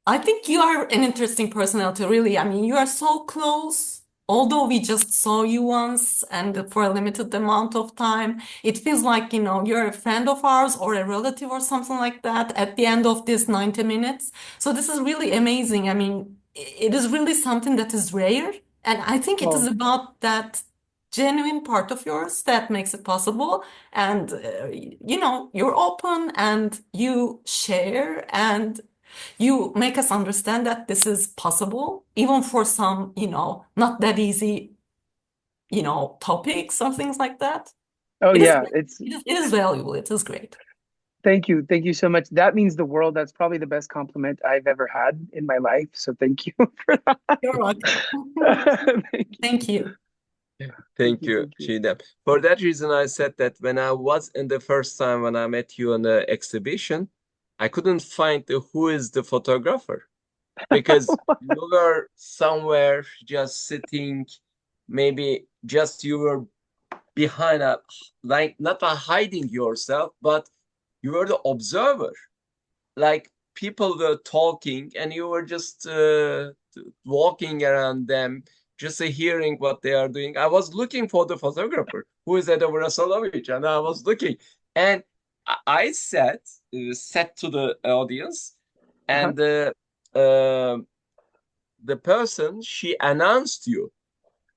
I think you are an interesting personality, really. I mean, you are so close. Although we just saw you once and for a limited amount of time, it feels like, you're a friend of ours or a relative or something like that at the end of this 90 minutes. So this is really amazing. I mean, it is really something that is rare. And I think it is about that genuine part of yours that makes it possible. And, you're open and you share and you make us understand that this is possible, even for some, not that easy, topics or things like that. Oh, It is yeah. great. It is valuable. It is great. Thank you. Thank you so much. That means the world. That's probably the best compliment I've ever had in my life. So thank you for that. You're welcome. Thank you. Thank you. Thank you, Thank you. Çiğdem. For that reason, I said that when I was in the first time when I met you on the exhibition, I couldn't find who is the photographer because you were somewhere just sitting, maybe just you were behind a, like not a hiding yourself, but you were the observer. Like people were talking and you were just walking around them, just hearing what they are doing. I was looking for the photographer, who is Edo Vrsalovic, and I was looking. And I said to the audience, and the person, she announced you.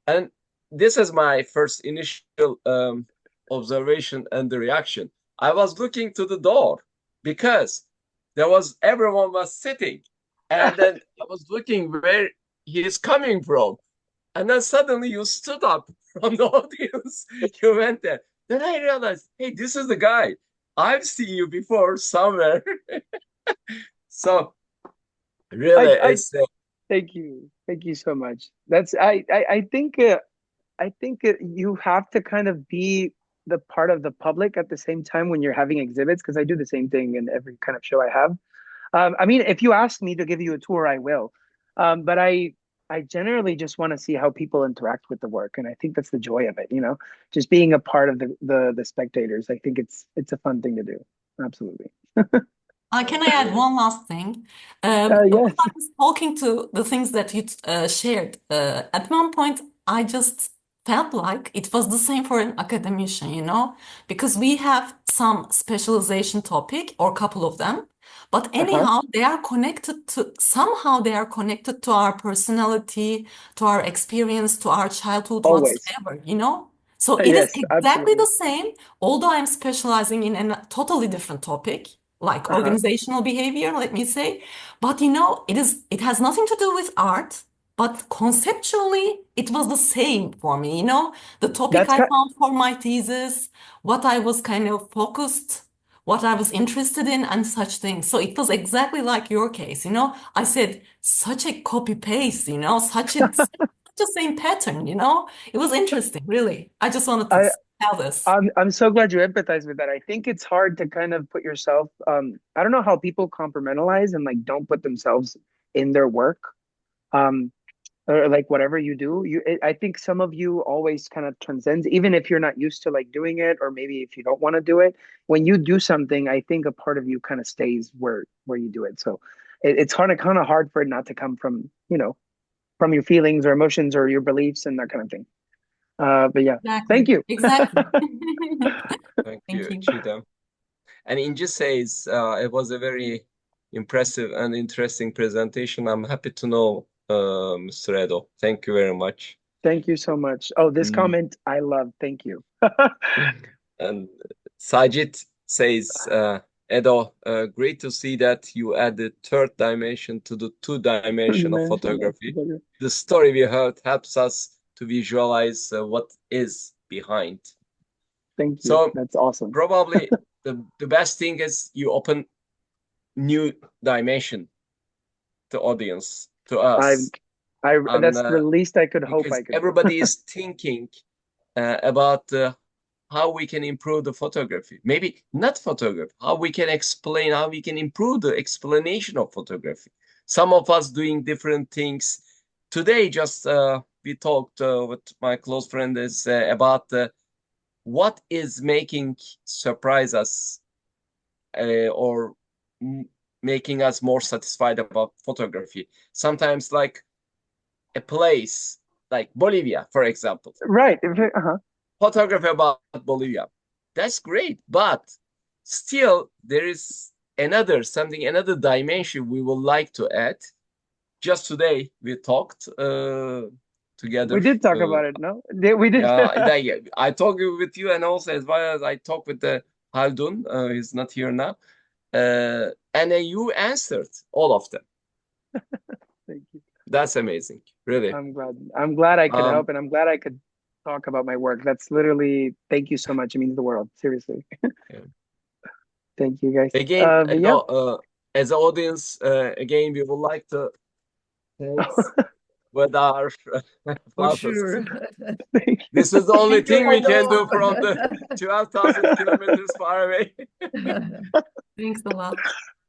And this is my first initial observation and the reaction. I was looking to the door because everyone was sitting, and then I was looking where he is coming from, and then suddenly you stood up from the audience. You went there. Then I realized, hey, this is the guy. I've seen you before somewhere. So really, it's thank you. Thank you so much. That's I think you have to kind of be the part of the public at the same time when you're having exhibits, because I do the same thing in every kind of show I have. I mean, if you ask me to give you a tour, I will. But I generally just want to see how people interact with the work, and I think that's the joy of it. You know, just being a part of the spectators. I think it's a fun thing to do. Absolutely. Can I add one last thing? Yes. When I was talking to the things that you shared, at one point I just felt like it was the same for an academician, you know, because we have some specialization topic or couple of them, but anyhow they are connected to somehow they are connected to our personality, to our experience, to our childhood, Always. whatsoever, you know. So it is Yes, exactly absolutely. the same, although I'm specializing in a totally different topic, like organizational behavior, let me say. But you know, it has nothing to do with art, but conceptually it was the same for me, you know, the topic I found for my thesis, what I was kind of focused, what I was interested in, and such things. So it was exactly like your case, you know. I said such a copy paste, you know, such the same pattern, you know. It was interesting, really. I just wanted to tell this. I'm so glad you empathize with that. I think it's hard to kind of put yourself. I don't know how people compartmentalize and like don't put themselves in their work, or like whatever you do. I think some of you always kind of transcends, even if you're not used to like doing it, or maybe if you don't want to do it. When you do something, I think a part of you kind of stays where you do it. So it's kind of hard for it not to come from, you know, from your feelings or emotions or your beliefs and that kind of thing. But yeah, Exactly. thank you. Exactly. Thank you, Çiğdem. And Inci says it was a very impressive and interesting presentation. I'm happy to know, Mr. Edo. Thank you very much. Thank you so much. Oh, this comment I love. Thank you. And Sajid says, Edo, great to see that you added third dimension to the two-dimension of photography. The story we heard helps us to visualize what is behind. Thank you. So that's awesome. Probably the best thing is you open new dimension to audience, to us. That's the least I could hope because I could. Everybody is thinking about how we can improve the photography. Maybe not photography, how we can explain, how we can improve the explanation of photography. Some of us doing different things. Today, just we talked with my close friend about what is making surprise us or making us more satisfied about photography. Sometimes like a place like Bolivia, for example. Right. Photography about Bolivia. That's great. But still, there is another dimension we would like to add. Just today, we talked together. We did talk about it, no? We did. Yeah, I talked with you, and also as well as I talked with the Haldun. He's not here now. And you answered all of them. Thank you. That's amazing, really. I'm glad I could help, and I'm glad I could talk about my work. That's literally, thank you so much. It means the world, seriously. Yeah. Thank you, guys. Again, But yeah. as an audience, again, we would like to thanks with our For flowers. sure. This is the only Thank you, thing we can do Edo. from the 12,000 kilometers far away. Thanks a lot.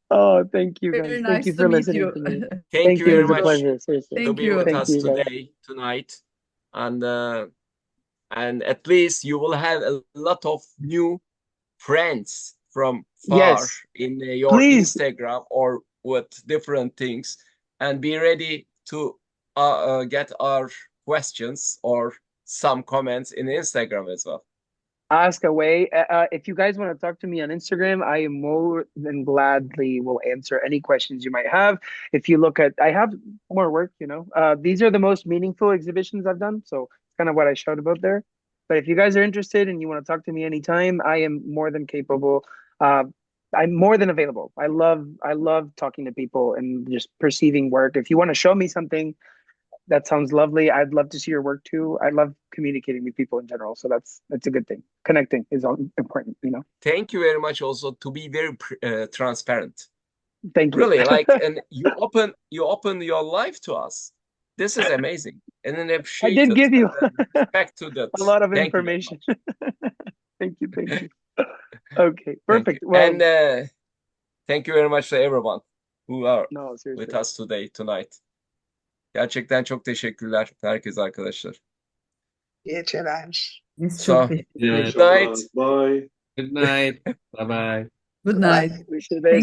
Oh, thank you, guys. Very Thank you nice for to meet listening you. to me. Thank you It very was a much pleasure. Seriously. to Thank be you. with Thank us you, guys. tonight, and at least you will have a lot of new friends from far Yes, in your please. Instagram or with different things, and be ready to get our questions or some comments in Instagram as well. Ask away. If you guys want to talk to me on Instagram, I am more than gladly will answer any questions you might have. If you look at, I have more work, these are the most meaningful exhibitions I've done. So it's kind of what I showed about there. But if you guys are interested and you want to talk to me anytime, I am more than capable. I'm more than available. I love talking to people and just perceiving work. If you want to show me something, that sounds lovely. I'd love to see your work too. I love communicating with people in general. So that's a good thing. Connecting is important, Thank you very much also to be very transparent. Thank you. Really, and you open your life to us. This is amazing. And then I appreciate did it give you and respect to that. a lot of Thank you very information. much. Thank you. Okay, Thank perfect. you. Well, And thank you very much to everyone who are no, with seriously. us tonight. Gerçekten çok teşekkürler herkese arkadaşlar. İyi geceler. Biz So, çok teşekkür Yeah. ederiz. good night. Bye. Good night. Bye bye. Good Bye. night. Wish you the best.